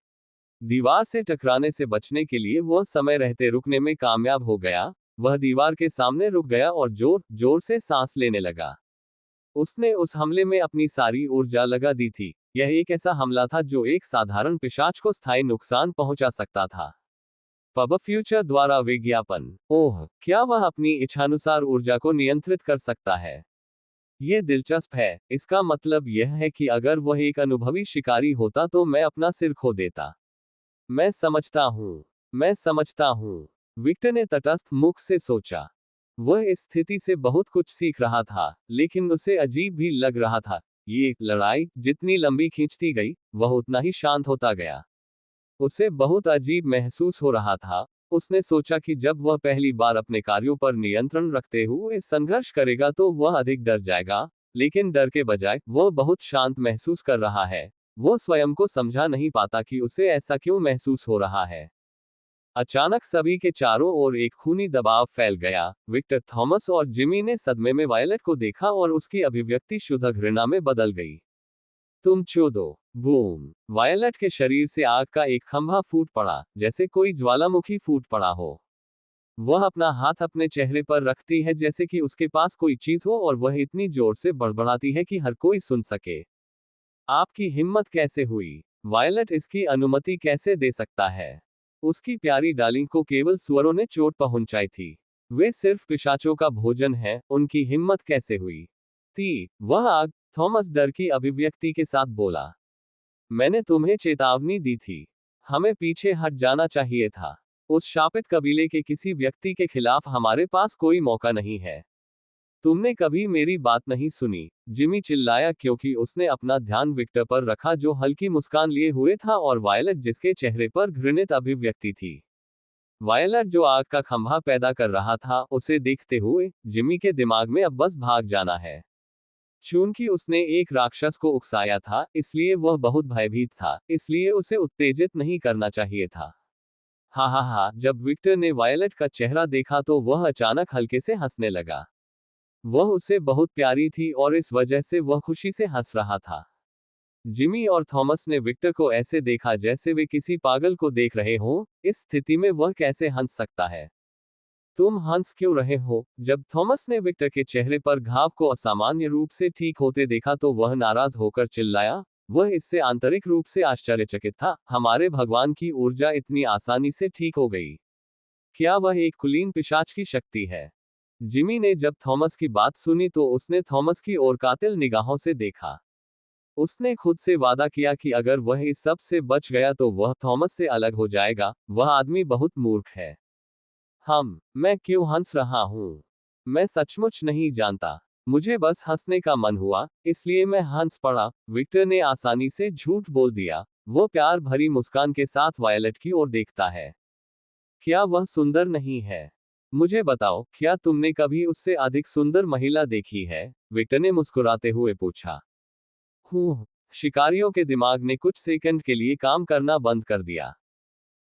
दीवार से टकराने से बचने के लिए वह समय रहते रुकने में कामयाब हो गया। वह दीवार के सामने रुक गया और जोर जोर से सांस लेने लगा। उसने उस हमले में अपनी सारी ऊर्जा लगा दी थी। यह एक ऐसा हमला था जो एक साधारण पिशाच को स्थायी नुकसान पहुंचा सकता था। पब फ्यूचर द्वारा विज्ञापन। ओह, क्या वह अपनी इच्छानुसार ऊर्जा को नियंत्रित कर सकता है? ये दिलचस्प है। इसका मतलब यह है कि अगर वह एक अनुभवी शिकारी होता तो मैं अपना सिर खो देता। मैं समझता हूँ। मैं समझता हूँ। विक्टर ने तटस्थ मुख से सोचा। वह इस स्थिति से बहुत कुछ सीख रहा था, लेकिन उसे अजीब भी लग रहा था। ये लड़ाई जितनी लंबी खींचती गई, वह उतना ही शांत होता गया। उसे बहुत अजीब महसूस हो रहा था। उसने सोचा कि जब वह पहली बार अपने कार्यों पर नियंत्रण रखते हुए संघर्ष करेगा तो वह अधिक डर जाएगा, लेकिन डर के बजाय वह बहुत शांत महसूस कर रहा है। वो स्वयं को समझा नहीं पाता कि उसे ऐसा क्यों महसूस हो रहा है। अचानक सभी के चारों ओर एक खूनी दबाव फैल गया। विक्टर, थॉमस और जिमी ने सदमे में वायलेट को देखा और उसकी अभिव्यक्ति शुद्ध घृणा में बदल गई। तुम चोदो। बूम। वायलट के शरीर से आग का एक खंभा फूट पड़ा, जैसे कोई ज्वालामुखी फूट पड़ा हो। वह अपना हाथ अपने चेहरे पर रखती है जैसे कि उसके पास कोई चीज हो और वह इतनी जोर से बड़बड़ाती है कि हर कोई सुन सके। आपकी हिम्मत कैसे हुई? वायलट इसकी अनुमति कैसे दे सकता है? उसकी प्यारी डार्लिंग को केवल सुअरों ने चोट पहुंचाई थी। वे सिर्फ पिशाचों का भोजन है, उनकी हिम्मत कैसे हुई? वह आग। थॉमस डर की अभिव्यक्ति के साथ बोला। मैंने तुम्हें चेतावनी दी थी। हमें पीछे हट जाना चाहिए था। उस शापित कबीले के किसी व्यक्ति के खिलाफ हमारे पास कोई मौका नहीं है। तुमने कभी मेरी बात नहीं सुनी, जिमी चिल्लाया क्योंकि उसने अपना ध्यान विक्टर पर रखा जो हल्की मुस्कान लिए हुए था और वायलट जिसके चेहरे पर घृणित अभिव्यक्ति थी। वायलट जो आग का खंभा पैदा कर रहा था, उसे देखते हुए जिमी के दिमाग में अब बस भाग जाना है। चूंकि उसने एक राक्षस को उकसाया था, इसलिए वह बहुत भयभीत था, इसलिए उसे उत्तेजित नहीं करना चाहिए था। हा हा हा, जब विक्टर ने वायलट का चेहरा देखा तो वह अचानक हल्के से हंसने लगा। वह उसे बहुत प्यारी थी और इस वजह से वह खुशी से हंस रहा था। जिमी और थॉमस ने विक्टर को ऐसे देखा जैसे वे किसी पागल को देख रहे हों। इस स्थिति में वह कैसे हंस सकता है? तुम हंस क्यों रहे हो? जब थॉमस ने विक्टर के चेहरे पर घाव को असामान्य रूप से ठीक होते देखा तो वह नाराज होकर चिल्लाया। वह इससे आंतरिक रूप से आश्चर्यचकित था। हमारे भगवान की ऊर्जा इतनी आसानी से ठीक हो गई। क्या वह एक कुलीन पिशाच की शक्ति है? जिमी ने जब थॉमस की बात सुनी तो उसने थॉमस की ओर कातिल निगाहों से देखा। उसने खुद से वादा किया कि अगर वह इस सब से बच गया तो वह थॉमस से अलग हो जाएगा। वह आदमी बहुत मूर्ख है। मैं क्यों हंस रहा हूँ? मैं सचमुच नहीं जानता। मुझे बस हंसने का मन हुआ, इसलिए मैं हंस पड़ा। विक्टर ने आसानी से झूठ बोल दिया। वो प्यार भरी मुस्कान के साथ वायलट की ओर देखता है। क्या वह सुंदर नहीं है? मुझे बताओ, क्या तुमने कभी उससे अधिक सुंदर महिला देखी है? विक्टर ने मुस्कुराते हुए पूछा। शिकारियों के दिमाग ने कुछ सेकंड के लिए काम करना बंद कर दिया।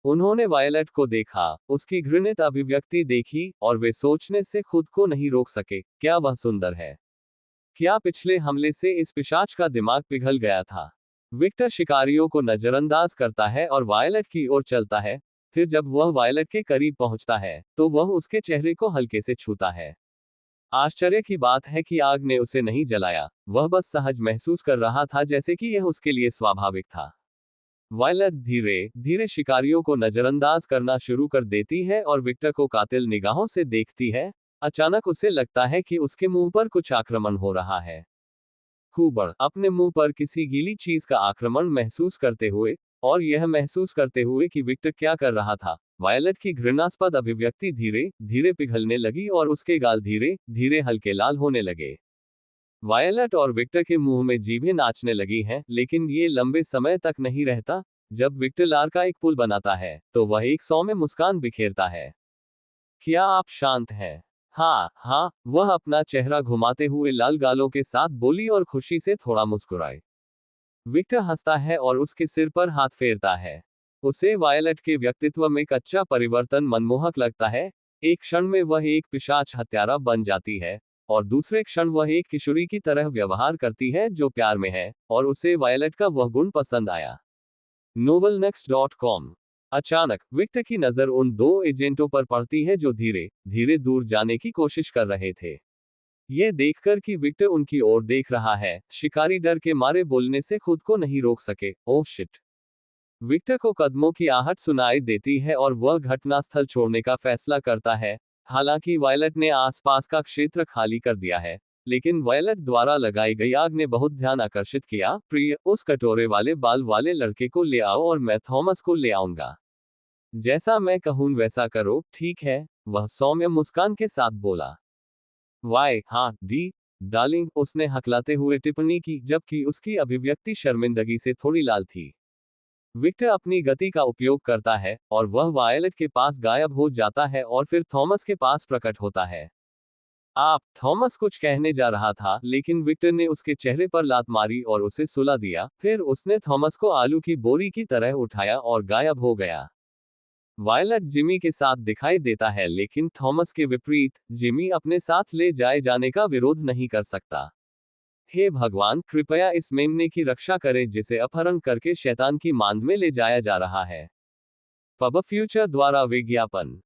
उन्होंने वायलट को देखा, उसकी घृणित अभिव्यक्ति देखी, और वे सोचने से खुद को नहीं रोक सके, क्या वह सुंदर है? क्या पिछले हमले से इस पिशाच का दिमाग पिघल गया था? विक्टर शिकारियों को नजरअंदाज करता है और वायलट की ओर चलता है। फिर जब वह वायलट के करीब पहुंचता है, तो वह उसके चेहरे को हल्के से छूता है। आश्चर्य की बात है कि आग ने उसे नहीं जलाया, वह बस सहज महसूस कर रहा था जैसे कि यह उसके लिए स्वाभाविक था। वायलट धीरे धीरे शिकारियों को नजरअंदाज करना शुरू कर देती है और विक्टर को कातिल निगाहों से देखती है। अचानक उसे लगता है कि उसके मुंह पर कुछ आक्रमण हो रहा है। कुबर अपने मुंह पर किसी गीली चीज का आक्रमण महसूस करते हुए, और यह महसूस करते हुए कि विक्टर क्या कर रहा था, वायलट की घृणास्पद अभिव्यक्ति धीरे धीरे पिघलने लगी और उसके गाल धीरे धीरे हल्के लाल होने लगे। वायलट और विक्टर के मुंह में जीभें नाचने लगी हैं, लेकिन ये लंबे समय तक नहीं रहता। जब विक्टर लार का एक पुल बनाता है, तो वह एक सौ में मुस्कान बिखेरता है। क्या आप शांत हैं? हाँ हाँ, वह अपना चेहरा घुमाते हुए लाल गालों के साथ बोली और खुशी से थोड़ा मुस्कुराए। विक्टर हंसता है और उसके सिर पर हाथ फेरता है। उसे वायलट के व्यक्तित्व में कच्चा परिवर्तन मनमोहक लगता है। एक क्षण में वह एक पिशाच हत्यारा बन जाती है, और दूसरे क्षण वह एक किशोरी की तरह व्यवहार करती है जो प्यार में है, और उसे वायलट का वह गुण पसंद आया। novelnext.com। अचानक विक्टर की नजर उन दो एजेंटों पर पड़ती है जो धीरे धीरे दूर जाने की कोशिश कर रहे थे। यह देखकर कि विक्टर उनकी ओर देख रहा है, शिकारी डर के मारे बोलने से खुद को नहीं रोक सके। Oh shit! विक्टर को कदमों की आहट सुनाई देती है और वह घटनास्थल छोड़ने का फैसला करता है। हालांकि वायलट ने आसपास का क्षेत्र खाली कर दिया है, लेकिन वायलट द्वारा लगाई गई आग ने बहुत ध्यान आकर्षित किया। प्रिय, उस कटोरे वाले बाल वाले लड़के को ले आओ और मैं थॉमस को ले आऊंगा। जैसा मैं कहूं वैसा करो, ठीक है? वह सौम्य मुस्कान के साथ बोला। वाई हाँ डी डार्लिंग, उसने हकलाते हुए टिप्पणी की, जबकि उसकी अभिव्यक्ति शर्मिंदगी से थोड़ी लाल थी। विक्टर अपनी गति का उपयोग करता है और वह वायलट के पास गायब हो जाता है और फिर थॉमस के पास प्रकट होता है। आप थॉमस कुछ कहने जा रहा था, लेकिन विक्टर ने उसके चेहरे पर लात मारी और उसे सुला दिया। फिर उसने थॉमस को आलू की बोरी की तरह उठाया और गायब हो गया। वायलट जिमी के साथ दिखाई देता है, लेकिन थॉमस के विपरीत जिमी अपने साथ ले जाए जाने का विरोध नहीं कर सकता। हे भगवान, कृपया इस मेमने की रक्षा करें जिसे अपहरण करके शैतान की मांद में ले जाया जा रहा है। पब फ्यूचर द्वारा विज्ञापन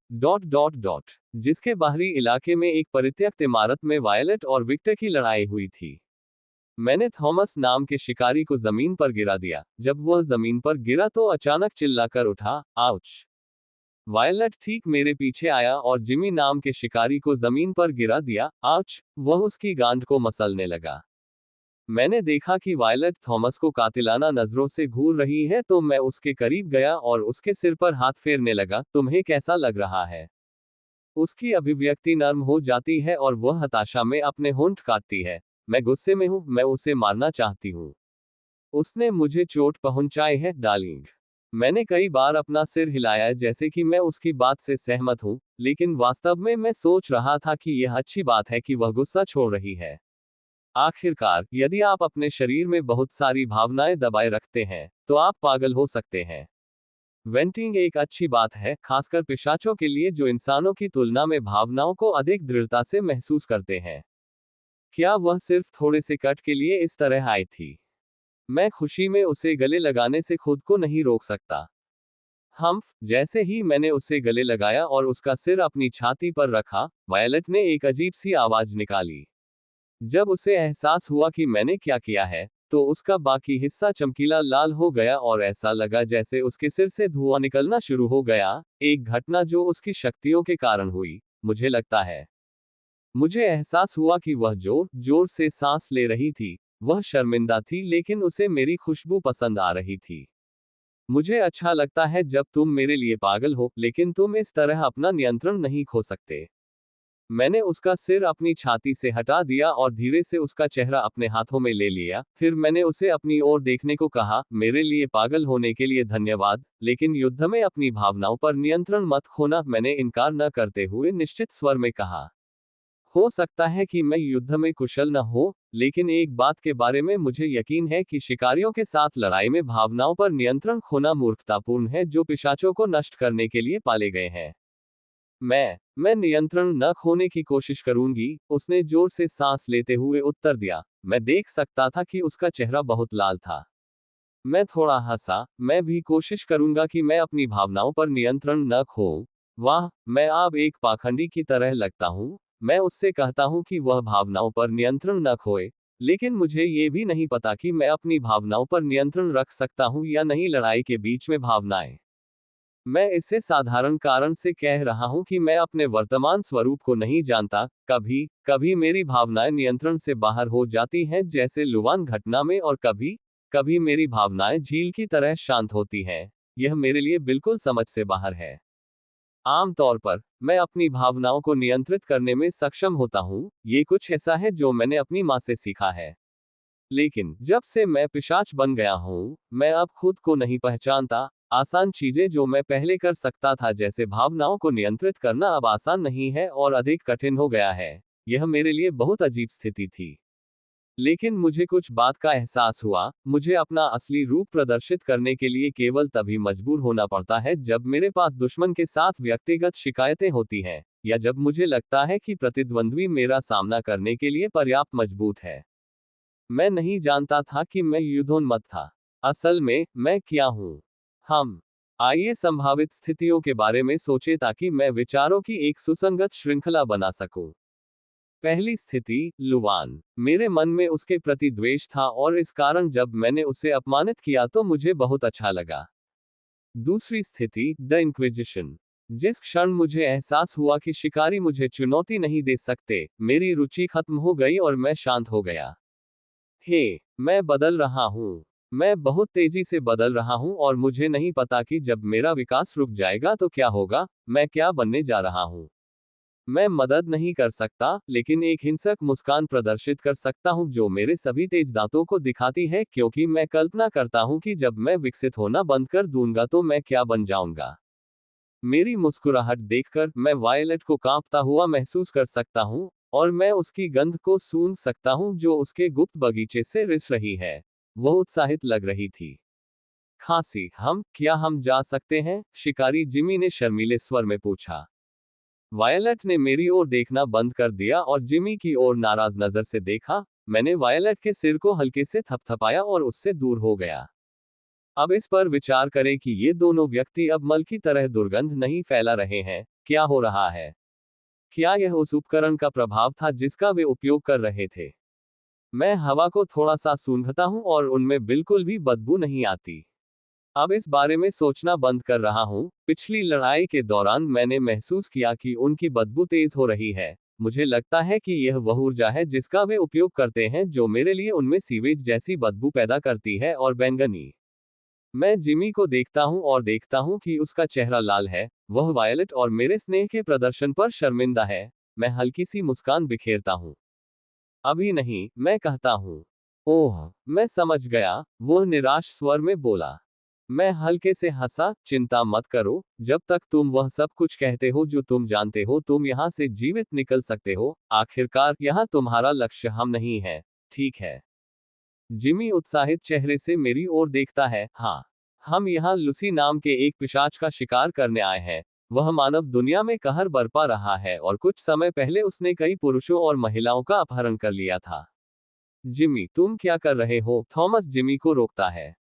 जिसके बाहरी इलाके में एक परित्यक्त इमारत में वायलट और विक्टर की लड़ाई हुई थी। मैंने थॉमस नाम के शिकारी को जमीन पर गिरा दिया। जब वह जमीन पर गिरा तो अचानक चिल्लाकर उठा, आउच! वायलट ठीक मेरे पीछे आया और जिमी नाम के शिकारी को जमीन पर गिरा दिया। आउच! वह उसकी गांड को मसलने लगा। मैंने देखा कि वायलट थॉमस को कातिलाना नजरों से घूर रही है, तो मैं उसके करीब गया और उसके सिर पर हाथ फेरने लगा। तुम्हें कैसा लग रहा है? उसकी अभिव्यक्ति नर्म हो जाती है और वह हताशा में अपने होंठ काटती है। मैं गुस्से में हूं, मैं उसे मारना चाहती हूं। उसने मुझे चोट पहुंचाई है, डार्लिंग। मैंने कई बार अपना सिर हिलाया जैसे कि मैं उसकी बात से सहमत हूं, लेकिन वास्तव में मैं सोच रहा था कि यह अच्छी बात है कि वह गुस्सा छोड़ रही है। आखिरकार, यदि आप अपने शरीर में बहुत सारी भावनाएं दबाए रखते हैं, तो आप पागल हो सकते हैं। वेंटिंग एक अच्छी बात है, खासकर पिशाचों के लिए जो इंसानों की तुलना में भावनाओं को अधिक दृढ़ता से महसूस करते हैं। क्या वह सिर्फ थोड़े से कट के लिए इस तरह आई थी? मैं खुशी में उसे गले लगाने से खुद को नहीं रोक सकता। जैसे ही मैंने उसे गले लगाया और उसका सिर अपनी छाती पर रखा, वायलट ने एक अजीब सी आवाज निकाली। जब उसे एहसास हुआ कि मैंने क्या किया है, तो उसका बाकी हिस्सा चमकीला लाल हो गया और ऐसा लगा जैसे उसके सिर से धुआं निकलना शुरू हो गया। एक घटना जो उसकी शक्तियों के कारण हुई, मुझे लगता है। मुझे एहसास हुआ कि वह जोर जोर से सांस ले रही थी। वह शर्मिंदा थी, लेकिन उसे मेरी खुशबू पसंद आ रही थी। मुझे अच्छा लगता है जब तुम मेरे लिए पागल हो, लेकिन तुम इस तरह अपना नियंत्रण नहीं खो सकते। मैंने उसका सिर अपनी छाती से हटा दिया और धीरे से उसका चेहरा अपने हाथों में ले लिया। फिर मैंने उसे अपनी ओर देखने को कहा, मेरे लिए पागल होने के लिए धन्यवाद, लेकिन युद्ध में अपनी भावनाओं पर नियंत्रण मत खोना। मैंने इनकार न करते हुए निश्चित स्वर में कहा। हो सकता है कि मैं युद्ध में कुशल न हो, लेकिन एक बात के बारे में मुझे यकीन है कि शिकारियों के साथ लड़ाई में भावनाओं पर नियंत्रण खोना मूर्खतापूर्ण है, जो पिशाचों को नष्ट करने के लिए पाले गए हैं। मैं नियंत्रण न खोने की कोशिश करूंगी, उसने जोर से सांस लेते हुए उत्तर दिया। मैं देख सकता था कि उसका चेहरा बहुत लाल था। मैं थोड़ा हंसा। मैं भी कोशिश करूंगा कि मैं अपनी भावनाओं पर नियंत्रण न खोऊं। वाह, मैं अब एक पाखंडी की तरह लगता हूं। मैं उससे कहता हूं कि वह भावनाओं पर नियंत्रण न खोए, लेकिन मुझे ये भी नहीं पता कि मैं अपनी भावनाओं पर नियंत्रण रख सकता हूं या नहीं। लड़ाई के बीच में भावनाएं। मैं इसे साधारण कारण से कह रहा हूं कि मैं अपने वर्तमान स्वरूप को नहीं जानता। कभी कभी मेरी भावनाएं नियंत्रण से बाहर हो जाती हैं, जैसे लुवान घटना में, और कभी कभी मेरी भावनाएं झील की तरह शांत होती हैं। यह मेरे लिए बिल्कुल समझ से बाहर है। आमतौर पर मैं अपनी भावनाओं को नियंत्रित करने में सक्षम होता हूं। ये कुछ ऐसा है जो मैंने अपनी माँ से सीखा है। लेकिन जब से मैं पिशाच बन गया हूं, मैं अब खुद को नहीं पहचानता। आसान चीजें जो मैं पहले कर सकता था, जैसे भावनाओं को नियंत्रित करना, अब आसान नहीं है और अधिक कठिन हो गया है। यह मेरे लिए बहुत अजीब स्थिति थी। लेकिन मुझे कुछ बात का एहसास हुआ, मुझे अपना असली रूप प्रदर्शित करने के लिए केवल तभी मजबूर होना पड़ता है जब मेरे पास दुश्मन के साथ व्यक्तिगत शिकायतें होती हैं, या जब मुझे लगता है कि प्रतिद्वंद्वी मेरा सामना करने के लिए पर्याप्त मजबूत है। मैं नहीं जानता था कि मैं युद्धोन्मत्त था। असल में, मैं क्या हूं? हम आइए संभावित स्थितियों के बारे में सोचें ताकि मैं विचारों की एक सुसंगत श्रृंखला बना सकूं। पहली स्थिति, लुवान। मेरे मन में उसके प्रति द्वेष था और इस कारण जब मैंने उसे अपमानित किया तो मुझे बहुत अच्छा लगा। दूसरी स्थिति, द इंक्विजिशन। जिस क्षण मुझे एहसास हुआ कि शिकारी मुझे चुनौती नहीं दे सकते, मेरी रुचि खत्म हो गई और मैं शांत हो गया। हे, मैं बदल रहा हूँ। मैं बहुत तेजी से बदल रहा हूँ और मुझे नहीं पता कि जब मेरा विकास रुक जाएगा तो क्या होगा, मैं क्या बनने जा रहा हूँ। मैं मदद नहीं कर सकता, लेकिन एक हिंसक मुस्कान प्रदर्शित कर सकता हूं जो मेरे सभी तेज दांतों को दिखाती है, क्योंकि मैं कल्पना करता हूं कि जब मैं विकसित होना बंद कर दूंगा तो मैं क्या बन जाऊंगा। मेरी मुस्कुराहट देखकर मैं वायलेट को कांपता हुआ महसूस कर सकता हूं, और मैं उसकी गंध को सूंघ सकता हूं जो उसके गुप्त बगीचे से रिस रही है। वह उत्साहित लग रही थी। खांसी, क्या हम जा सकते हैं? शिकारी जिमी ने शर्मीले स्वर में पूछा। वायलेट ने मेरी ओर देखना बंद कर दिया और जिमी की ओर नाराज नजर से देखा। मैंने वायलेट के सिर को हल्के से थपथपाया और उससे दूर हो गया। अब इस पर विचार करें कि ये दोनों व्यक्ति अब मल की तरह दुर्गंध नहीं फैला रहे हैं। क्या हो रहा है? क्या यह उस उपकरण का प्रभाव था जिसका वे उपयोग कर रहे थे? मैं हवा को थोड़ा सा सूंघता हूं और उनमें बिल्कुल भी बदबू नहीं आती। अब इस बारे में सोचना बंद कर रहा हूं। पिछली लड़ाई के दौरान मैंने महसूस किया कि उनकी बदबू तेज हो रही है। मुझे लगता है कि यह वह ऊर्जा है जिसका वे उपयोग करते हैं जो मेरे लिए उनमें सीवेज जैसी बदबू पैदा करती है और बैंगनी। मैं जिमी को देखता हूं और देखता हूं कि उसका चेहरा लाल है। वह वायलेट और मेरे स्नेह के प्रदर्शन पर शर्मिंदा है। मैं हल्की सी मुस्कान बिखेरता हूं। अभी नहीं, मैं कहता हूं। ओह, मैं समझ गया, वह निराश स्वर में बोला। मैं हल्के से हंसा। चिंता मत करो, जब तक तुम वह सब कुछ कहते हो जो तुम जानते हो, तुम यहाँ से जीवित निकल सकते हो। आखिरकार यहाँ तुम्हारा लक्ष्य हम नहीं है, ठीक है? जिमी उत्साहित चेहरे से मेरी ओर देखता है। हाँ, हम यहाँ लूसी नाम के एक पिशाच का शिकार करने आए हैं। वह मानव दुनिया में कहर बरपा रहा है और कुछ समय पहले उसने कई पुरुषों और महिलाओं का अपहरण कर लिया था। जिमी, तुम क्या कर रहे हो? थॉमस जिमी को रोकता है।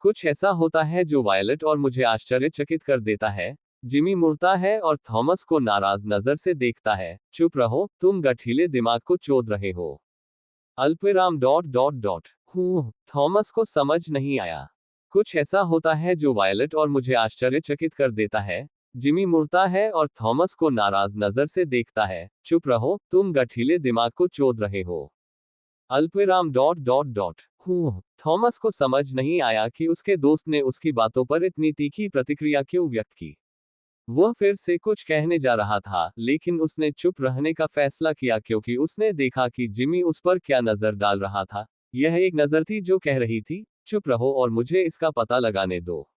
कुछ ऐसा होता है जो वायलेट और मुझे आश्चर्यचकित कर देता है। जिमी मुड़ता है और थॉमस को नाराज नजर से देखता है। चुप रहो, तुम गठीले दिमाग को चोद रहे हो। अल्पविराम डॉट डॉट डॉट। थॉमस को समझ नहीं आया। कुछ ऐसा होता है जो वायलेट और मुझे आश्चर्यचकित कर देता है। जिमी मुड़ता है और थॉमस को नाराज नजर से देखता है। चुप रहो, तुम गठीले दिमाग को चोद रहे हो। अल्पविराम डॉट डॉट डॉट। थॉमस को समझ नहीं आया कि उसके दोस्त ने उसकी बातों पर इतनी तीखी प्रतिक्रिया क्यों व्यक्त की। वह फिर से कुछ कहने जा रहा था, लेकिन उसने चुप रहने का फैसला किया क्योंकि उसने देखा कि जिमी उस पर क्या नजर डाल रहा था। यह एक नजर थी जो कह रही थी, चुप रहो और मुझे इसका पता लगाने दो।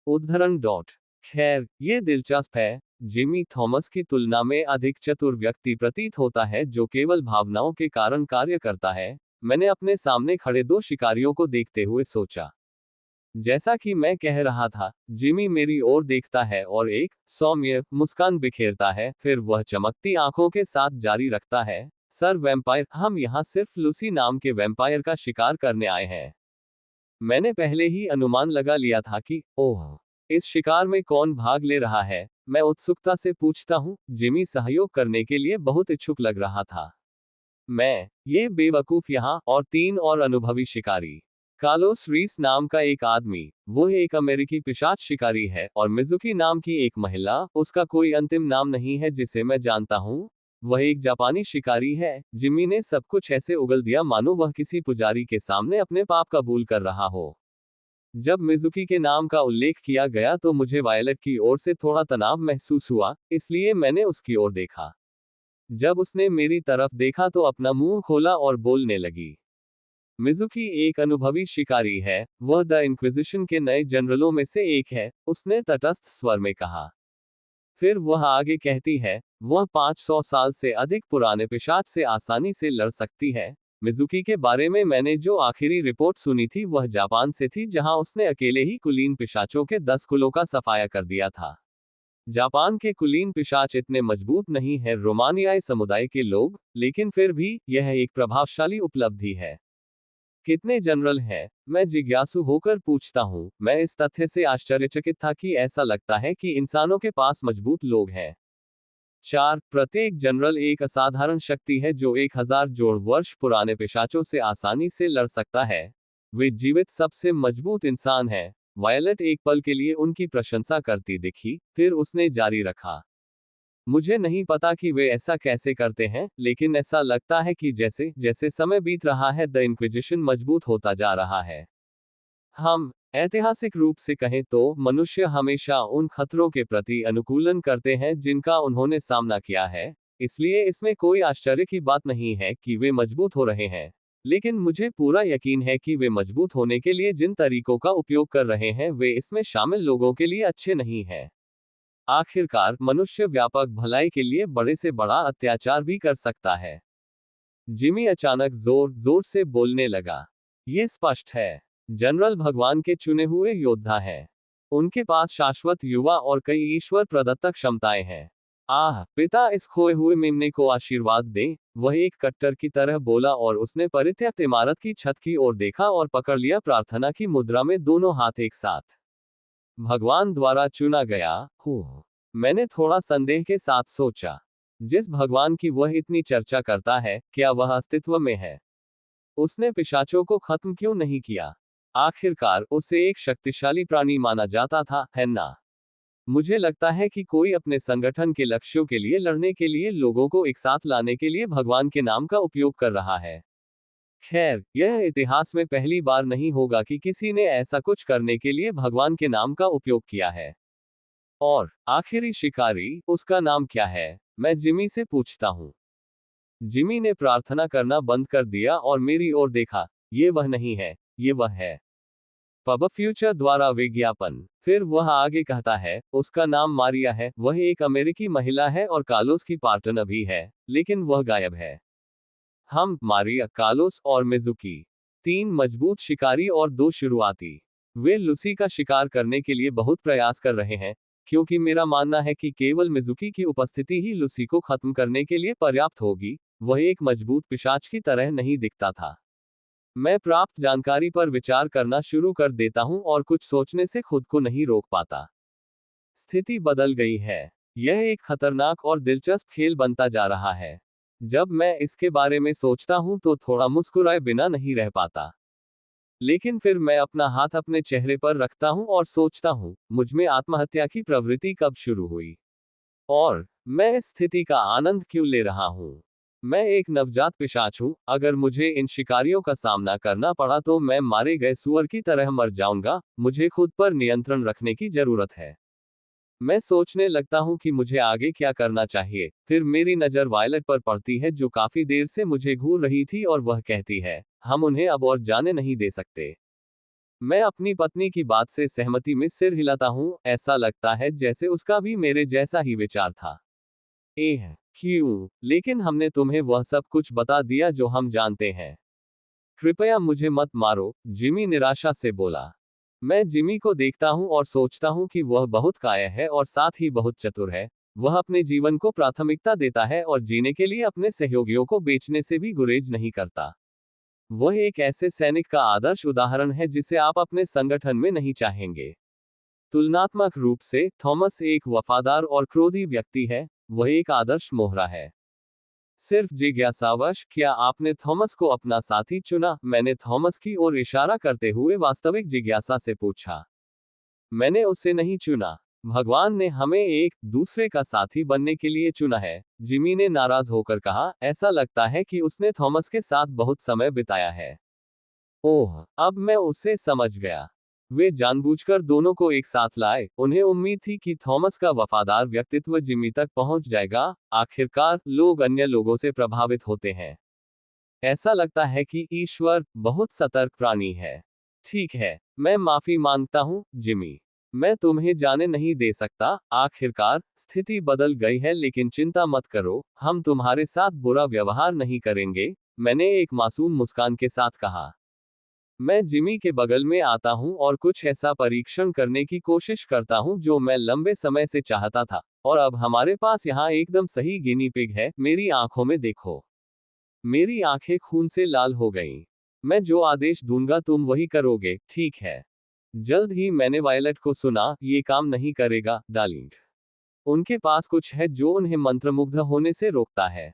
उद्धरण डॉट। खैर, ये दिलचस्प है। जिमी थॉमस की तुलना में अधिक चतुर व्यक्ति प्रतीत होता है जो केवल भावनाओं के कारण कार्य करता है। मैंने अपने सामने खड़े दो शिकारियों को देखते हुए सोचा। जैसा कि मैं कह रहा था, जिमी मेरी ओर देखता है और एक सौम्य मुस्कान बिखेरता है, फिर वह चमकती आंखों के साथ जारी रखता है। सर वैम्पायर, हम यहाँ सिर्फ लूसी नाम के वैम्पायर का शिकार करने आए हैं। मैंने पहले ही अनुमान लगा लिया था कि ओह, इस शिकार में कौन भाग ले रहा है। मैं उत्सुकता से पूछता हूँ। जिमी सहयोग करने के लिए बहुत इच्छुक लग रहा था। मैं, ये बेवकूफ यहाँ, और तीन और अनुभवी शिकारी। कार्लोस रीस नाम का एक आदमी, वो एक अमेरिकी पिशाच शिकारी है, और मिजुकी नाम की एक महिला, उसका कोई अंतिम नाम नहीं है जिसे मैं जानता हूँ। वह एक जापानी शिकारी है। जिमी ने सब कुछ ऐसे उगल दिया मानो वह किसी पुजारी के सामने अपने पाप कबूल कर रहा हो। जब मिजुकी के नाम का उल्लेख किया गया तो मुझे वायलेट की ओर से थोड़ा तनाव महसूस हुआ, इसलिए मैंने उसकी ओर देखा। जब उसने मेरी तरफ देखा तो अपना मुंह खोला और बोलने लगी। मिजुकी एक अनुभवी शिकारी है, वह द इंक्विजिशन के नए जनरलों में से एक है, उसने तटस्थ स्वर में कहा। फिर वह आगे कहती है, वह 500 साल से अधिक पुराने पिशाच से आसानी से लड़ सकती है। मिजुकी के बारे में मैंने जो आखिरी रिपोर्ट सुनी थी वह जापान से थी, जहां उसने अकेले ही कुलीन पिशाचों के 10 कुलों का सफाया कर दिया था। जापान के कुलीन पिशाच इतने मजबूत नहीं है रोमानियाई समुदाय के लोग, लेकिन फिर भी यह एक प्रभावशाली उपलब्धि है। कितने जनरल हैं? मैं जिज्ञासु होकर पूछता हूँ। मैं इस तथ्य से आश्चर्यचकित था कि ऐसा लगता है कि इंसानों के पास मजबूत लोग हैं। 4 प्रत्येक जनरल एक असाधारण शक्ति है जो 1000 जोड़ वर्ष पुराने पिशाचों से आसानी से लड़ सकता है। वे जीवित सबसे मजबूत इंसान हैं। वायलट एक पल के लिए उनकी प्रशंसा करती दिखी, फिर उसने जारी रखा। मुझे नहीं पता कि वे ऐसा कैसे करते हैं, लेकिन ऐसा लगता है कि जैसे जैसे समय बीत रहा है द इंक्विजिशन मजबूत होता जा रहा है। हम ऐतिहासिक रूप से कहें तो मनुष्य हमेशा उन खतरों के प्रति अनुकूलन करते हैं जिनका उन्होंने सामना किया है, इसलिए इसमें कोई आश्चर्य की बात नहीं है कि वे मजबूत हो रहे हैं। लेकिन मुझे पूरा यकीन है कि वे मजबूत होने के लिए जिन तरीकों का उपयोग कर रहे हैं वे इसमें शामिल लोगों के लिए अच्छे नहीं हैं। आखिरकार मनुष्य व्यापक भलाई के लिए बड़े से बड़ा अत्याचार भी कर सकता है। जिमी अचानक जोर जोर से बोलने लगा। ये स्पष्ट है। जनरल भगवान के चुने हुए योद्धा हैं। उनके पास शाश्वत युवा और कई ईश्वर प्रदत्त क्षमताएं हैं। आह पिता, इस खोए हुए मेमने को आशीर्वाद दें, वह एक कट्टर की तरह बोला और उसने परित्यक्त इमारत की छत की ओर देखा और पकड़ लिया प्रार्थना की मुद्रा में दोनों हाथ एक साथ। भगवान द्वारा चुना गया हूँ। मैंने थोड़ा संदेह के साथ सोचा। जिस भगवान की वह इतनी चर्चा करता है, क्या वह अस्तित्व में है? उसने पिशाचों को खत्म क्यों नहीं किया? आखिरकार उसे एक शक्तिशाली प्राणी माना जाता था, है ना? मुझे लगता है कि कोई अपने संगठन के लक्ष्यों के लिए लड़ने के लिए लोगों को एक साथ लाने के लिए भगवान के नाम का उपयोग कर रहा है। खैर, यह इतिहास में पहली बार नहीं होगा कि किसी ने ऐसा कुछ करने के लिए भगवान के नाम का उपयोग किया है। और आखिरी शिकारी, उसका नाम क्या है? मैं जिमी से पूछता हूँ। जिमी ने प्रार्थना करना बंद कर दिया और मेरी ओर देखा। ये वह नहीं है, ये वह है। पब फ्यूचर द्वारा विज्ञापन। फिर वह आगे कहता है, उसका नाम मारिया है, वह एक अमेरिकी महिला है और कार्लोस की पार्टनर भी है, लेकिन वह गायब है। हम, मारिया, कार्लोस और मिजुकी, 3 मजबूत शिकारी और 2 शुरुआती। वे लूसी का शिकार करने के लिए बहुत प्रयास कर रहे हैं, क्योंकि मेरा मानना है कि केवल मिजुकी की उपस्थिति ही लूसी को खत्म करने के लिए पर्याप्त होगी। वह एक मजबूत पिशाच की तरह नहीं दिखता था। मैं प्राप्त जानकारी पर विचार करना शुरू कर देता हूं और कुछ सोचने से खुद को नहीं रोक पाता। स्थिति बदल गई है। यह एक खतरनाक और दिलचस्प खेल बनता जा रहा है। जब मैं इसके बारे में सोचता हूं तो थोड़ा मुस्कुराए बिना नहीं रह पाता। लेकिन फिर मैं अपना हाथ अपने चेहरे पर रखता हूं और सोचता हूं, मुझमें आत्महत्या की प्रवृत्ति कब शुरू हुई? और मैं इस स्थिति का आनंद क्यों ले रहा हूं? मैं एक नवजात पिशाच हूं। अगर मुझे इन शिकारियों का सामना करना पड़ा तो मैं मारे गए सुअर की तरह मर जाऊंगा। मुझे खुद पर नियंत्रण रखने की जरूरत है। मैं सोचने लगता हूं कि मुझे आगे क्या करना चाहिए। फिर मेरी नज़र वायलट पर पड़ती है जो काफी देर से मुझे घूर रही थी और वह कहती है, हम उन्हें अब और जाने नहीं दे सकते। मैं अपनी पत्नी की बात से सहमति में सिर हिलाता हूं। ऐसा लगता है जैसे उसका भी मेरे जैसा ही विचार था। एह, क्यों? लेकिन हमने तुम्हें वह सब कुछ बता दिया जो हम जानते हैं। कृपया मुझे मत मारो, जिमी निराशा से बोला। मैं जिमी को देखता हूं और सोचता हूं कि वह बहुत कायर है और साथ ही बहुत चतुर है। वह अपने जीवन को प्राथमिकता देता है और जीने के लिए अपने सहयोगियों को बेचने से भी गुरेज नहीं करता। वह एक ऐसे सैनिक का आदर्श उदाहरण है जिसे आप अपने संगठन में नहीं चाहेंगे। तुलनात्मक रूप से, थॉमस एक वफादार और क्रोधी व्यक्ति है। वह एक आदर्श मोहरा है। सिर्फ जिज्ञासावश, क्या आपने थॉमस को अपना साथी चुना? मैंने थॉमस की ओर इशारा करते हुए वास्तविक जिज्ञासा से पूछा। मैंने उसे नहीं चुना। भगवान ने हमें एक दूसरे का साथी बनने के लिए चुना है, जिमी ने नाराज होकर कहा। ऐसा लगता है कि उसने थॉमस के साथ बहुत समय बिताया है। ओह, अब मैं उसे समझ गया। वे जानबूझकर दोनों को एक साथ लाए। उन्हें उम्मीद थी कि थॉमस का वफादार व्यक्तित्व जिमी तक पहुंच जाएगा। आखिरकार, लोग अन्य लोगों से प्रभावित होते हैं। ऐसा लगता है कि ईश्वर बहुत सतर्क प्राणी है। ठीक है, मैं माफी मांगता हूँ, जिमी। मैं तुम्हें जाने नहीं दे सकता। आखिरकार स्थिति बदल गई है, लेकिन चिंता मत करो, हम तुम्हारे साथ बुरा व्यवहार नहीं करेंगे, मैंने एक मासूम मुस्कान के साथ कहा। मैं जिमी के बगल में आता हूँ और कुछ ऐसा परीक्षण करने की कोशिश करता हूँ जो मैं लंबे समय से चाहता था, और अब हमारे पास यहाँ एकदम सही गिनी पिग है। मेरी आंखों में देखो। मेरी आंखें खून से लाल हो गईं। मैं जो आदेश दूंगा तुम वही करोगे, ठीक है? जल्द ही मैंने वायलट को सुना, ये काम नहीं करेगा, डार्लिंग। उनके पास कुछ है जो उन्हें मंत्रमुग्ध होने से रोकता है।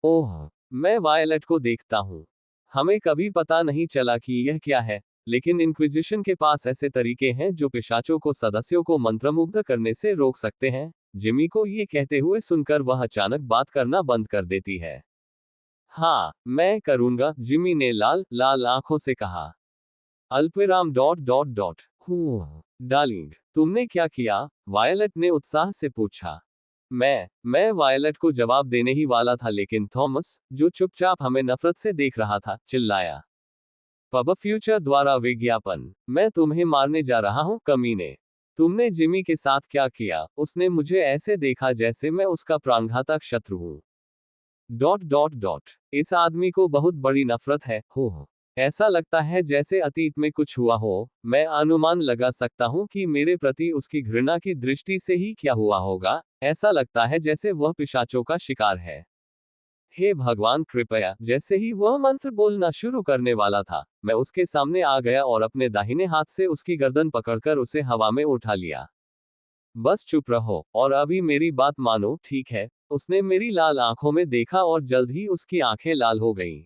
ओह, मैं वायलट को देखता हूँ। हमें कभी पता नहीं चला कि यह क्या है, लेकिन इंक्विजिशन के पास ऐसे तरीके हैं जो पिशाचों को सदस्यों को मंत्रमुग्ध करने से रोक सकते हैं। जिमी को ये कहते हुए सुनकर वह अचानक बात करना बंद कर देती है। हाँ, मैं करूंगा, जिमी ने लाल लाल आंखों से कहा। अल्पविराम डॉट डॉट डॉट। डार्लिंग, तुमने क्या किया? वायलट ने उत्साह से पूछा। मैं वायलट को जवाब देने ही वाला था, लेकिन थॉमस, जो चुपचाप हमें नफरत से देख रहा था, चिल्लाया। पब फ्यूचर द्वारा विज्ञापन। मैं तुम्हें मारने जा रहा हूं, कमीने। तुमने जिमी के साथ क्या किया? उसने मुझे ऐसे देखा जैसे मैं उसका प्राणघातक शत्रु हूं। Dot dot dot. इस आदमी को बहुत बड़ी नफरत है, हो। ऐसा लगता है जैसे अतीत में कुछ हुआ हो। मैं अनुमान लगा सकता हूँ कि मेरे प्रति उसकी घृणा की दृष्टि से ही क्या हुआ होगा। ऐसा लगता है जैसे वह पिशाचों का शिकार है। हे भगवान, कृपया। जैसे ही वह मंत्र बोलना शुरू करने वाला था, मैं उसके सामने आ गया और अपने दाहिने हाथ से उसकी गर्दन पकड़कर उसे हवा में उठा लिया। बस चुप रहो और अभी मेरी बात मानो, ठीक है? उसने मेरी लाल आंखों में देखा और जल्द ही उसकी आंखें लाल हो गईं।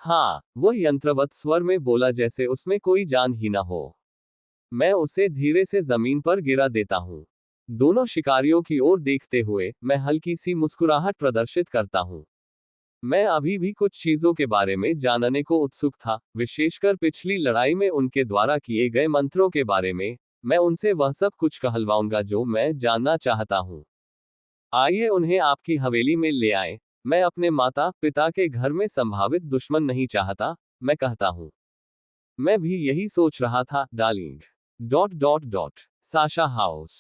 हाँ, वह यंत्रवत स्वर में बोला जैसे उसमें कोई जान ही ना हो। मैं उसे धीरे से जमीन पर गिरा देता हूँ। दोनों शिकारियों की ओर देखते हुए, मैं हल्की सी मुस्कुराहट प्रदर्शित करता हूँ। मैं अभी भी कुछ चीजों के बारे में जानने को उत्सुक था, विशेषकर पिछली लड़ाई में उनके द्वारा किए गए मंत्रों के बारे में। मैं उनसे वह सब कुछ कहलवाऊंगा जो मैं जानना चाहता हूँ। आइए उन्हें आपकी हवेली में ले आए। मैं अपने माता पिता के घर में संभावित दुश्मन नहीं चाहता, मैं कहता हूँ। मैं भी यही सोच रहा था, darling. Dot dot dot. Sasha house.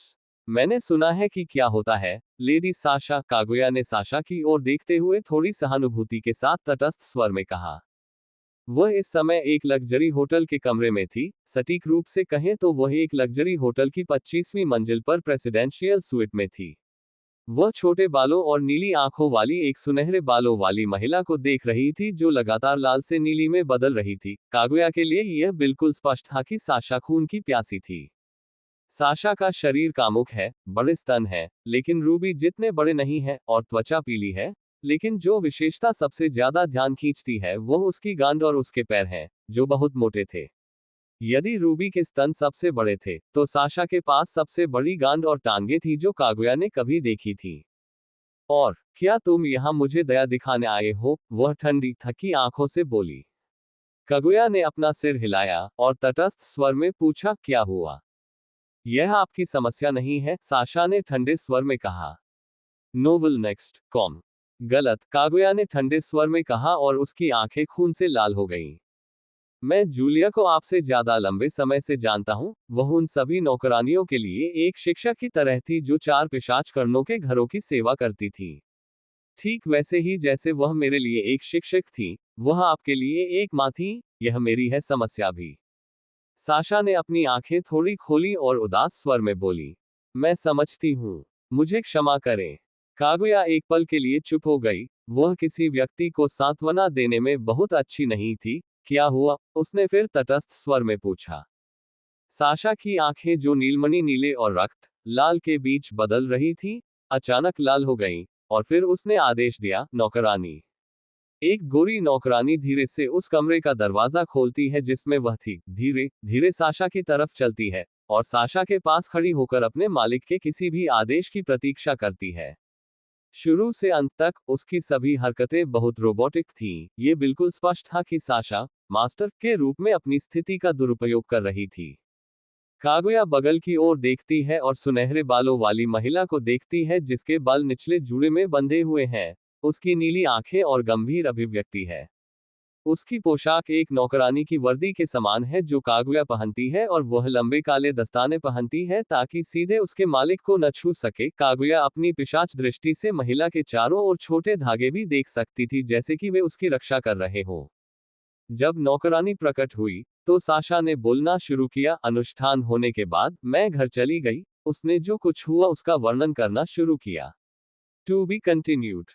मैंने सुना है कि क्या होता है, लेडी साशा, कागुया ने साशा की ओर देखते हुए थोड़ी सहानुभूति के साथ तटस्थ स्वर में कहा। वह इस समय एक लग्जरी होटल के कमरे में थी। सटीक रूप से कहें तो वह एक लग्जरी होटल की 25वीं मंजिल पर प्रेसिडेंशियल स्वीट में थी। वह छोटे बालों और नीली आंखों वाली एक सुनहरे बालों वाली महिला को देख रही थी जो लगातार लाल से नीली में बदल रही थी। कागुया के लिए यह बिल्कुल स्पष्ट था कि साशा खून की प्यासी थी। साशा का शरीर कामुक है, बड़े स्तन है, लेकिन रूबी जितने बड़े नहीं है, और त्वचा पीली है। लेकिन जो विशेषता सबसे ज्यादा ध्यान खींचती है वह उसकी गांड और उसके पैर हैं, जो बहुत मोटे थे। यदि रूबी के स्तन सबसे बड़े थे, तो साशा के पास सबसे बड़ी गांड और टांगे थी जो कागुया ने कभी देखी थी। और क्या तुम यहाँ मुझे दया दिखाने आए हो? वह ठंडी थकी आंखों से बोली। कागुया ने अपना सिर हिलाया और तटस्थ स्वर में पूछा, क्या हुआ? यह आपकी समस्या नहीं है, साशा ने ठंडे स्वर में कहा। Novel next com. गलत, कागुया ने ठंडे स्वर में कहा और उसकी आंखें खून से लाल हो गईं। मैं जूलिया को आपसे ज्यादा लंबे समय से जानता हूँ। वह उन सभी नौकरानियों के लिए एक शिक्षक की तरह थी जो 4 पिशाच कर्णों के घरों की सेवा करती थी। ठीक वैसे ही जैसे वह मेरे लिए एक शिक्षक थी, वह आपके लिए एक माँ थी। यह मेरी है समस्या भी। साशा ने अपनी आंखें थोड़ी खोली और उदास स्वर में बोली। मैं समझती हूँ। मुझे क्षमा करें। कागुया एक पल के लिए चुप हो गई। वह किसी व्यक्ति को सांत्वना देने में बहुत अच्छी नहीं थी। क्या हुआ? उसने फिर तटस्थ स्वर में पूछा। साशा की आंखें जो नीलमणि नीले और रक्त लाल के बीच बदल रही थी, अचानक लाल हो गईं, और फिर उसने आदेश दिया, नौकरानी। एक गोरी नौकरानी धीरे से उस कमरे का दरवाजा खोलती है जिसमें वह थी, धीरे धीरे साशा की तरफ चलती है, और साशा के पास खड़ी होकर अपने मालिक के किसी भी आदेश की प्रतीक्षा करती है। शुरू से अंत तक उसकी सभी हरकतें बहुत रोबोटिक थीं। ये बिल्कुल स्पष्ट था कि साशा मास्टर के रूप में अपनी स्थिति का दुरुपयोग कर रही थी। कागुया बगल की ओर देखती है और सुनहरे बालों वाली महिला को देखती है जिसके बाल निचले जूड़े में बंधे हुए हैं। उसकी नीली आंखें और गंभीर अभिव्यक्ति है। उसकी पोशाक एक नौकरानी की वर्दी के समान है जो कागुया पहनती है और वह लंबे काले दस्ताने पहनती है ताकि सीधे उसके मालिक को न छू सके। कागुया अपनी पिशाच दृष्टि से महिला के चारों ओर छोटे धागे भी देख सकती थी जैसे कि वे उसकी रक्षा कर रहे हो। जब नौकरानी प्रकट हुई तो साशा ने बोलना शुरू किया, अनुष्ठान होने के बाद मैं घर चली गई। उसने जो कुछ हुआ उसका वर्णन करना शुरू किया। To be continued.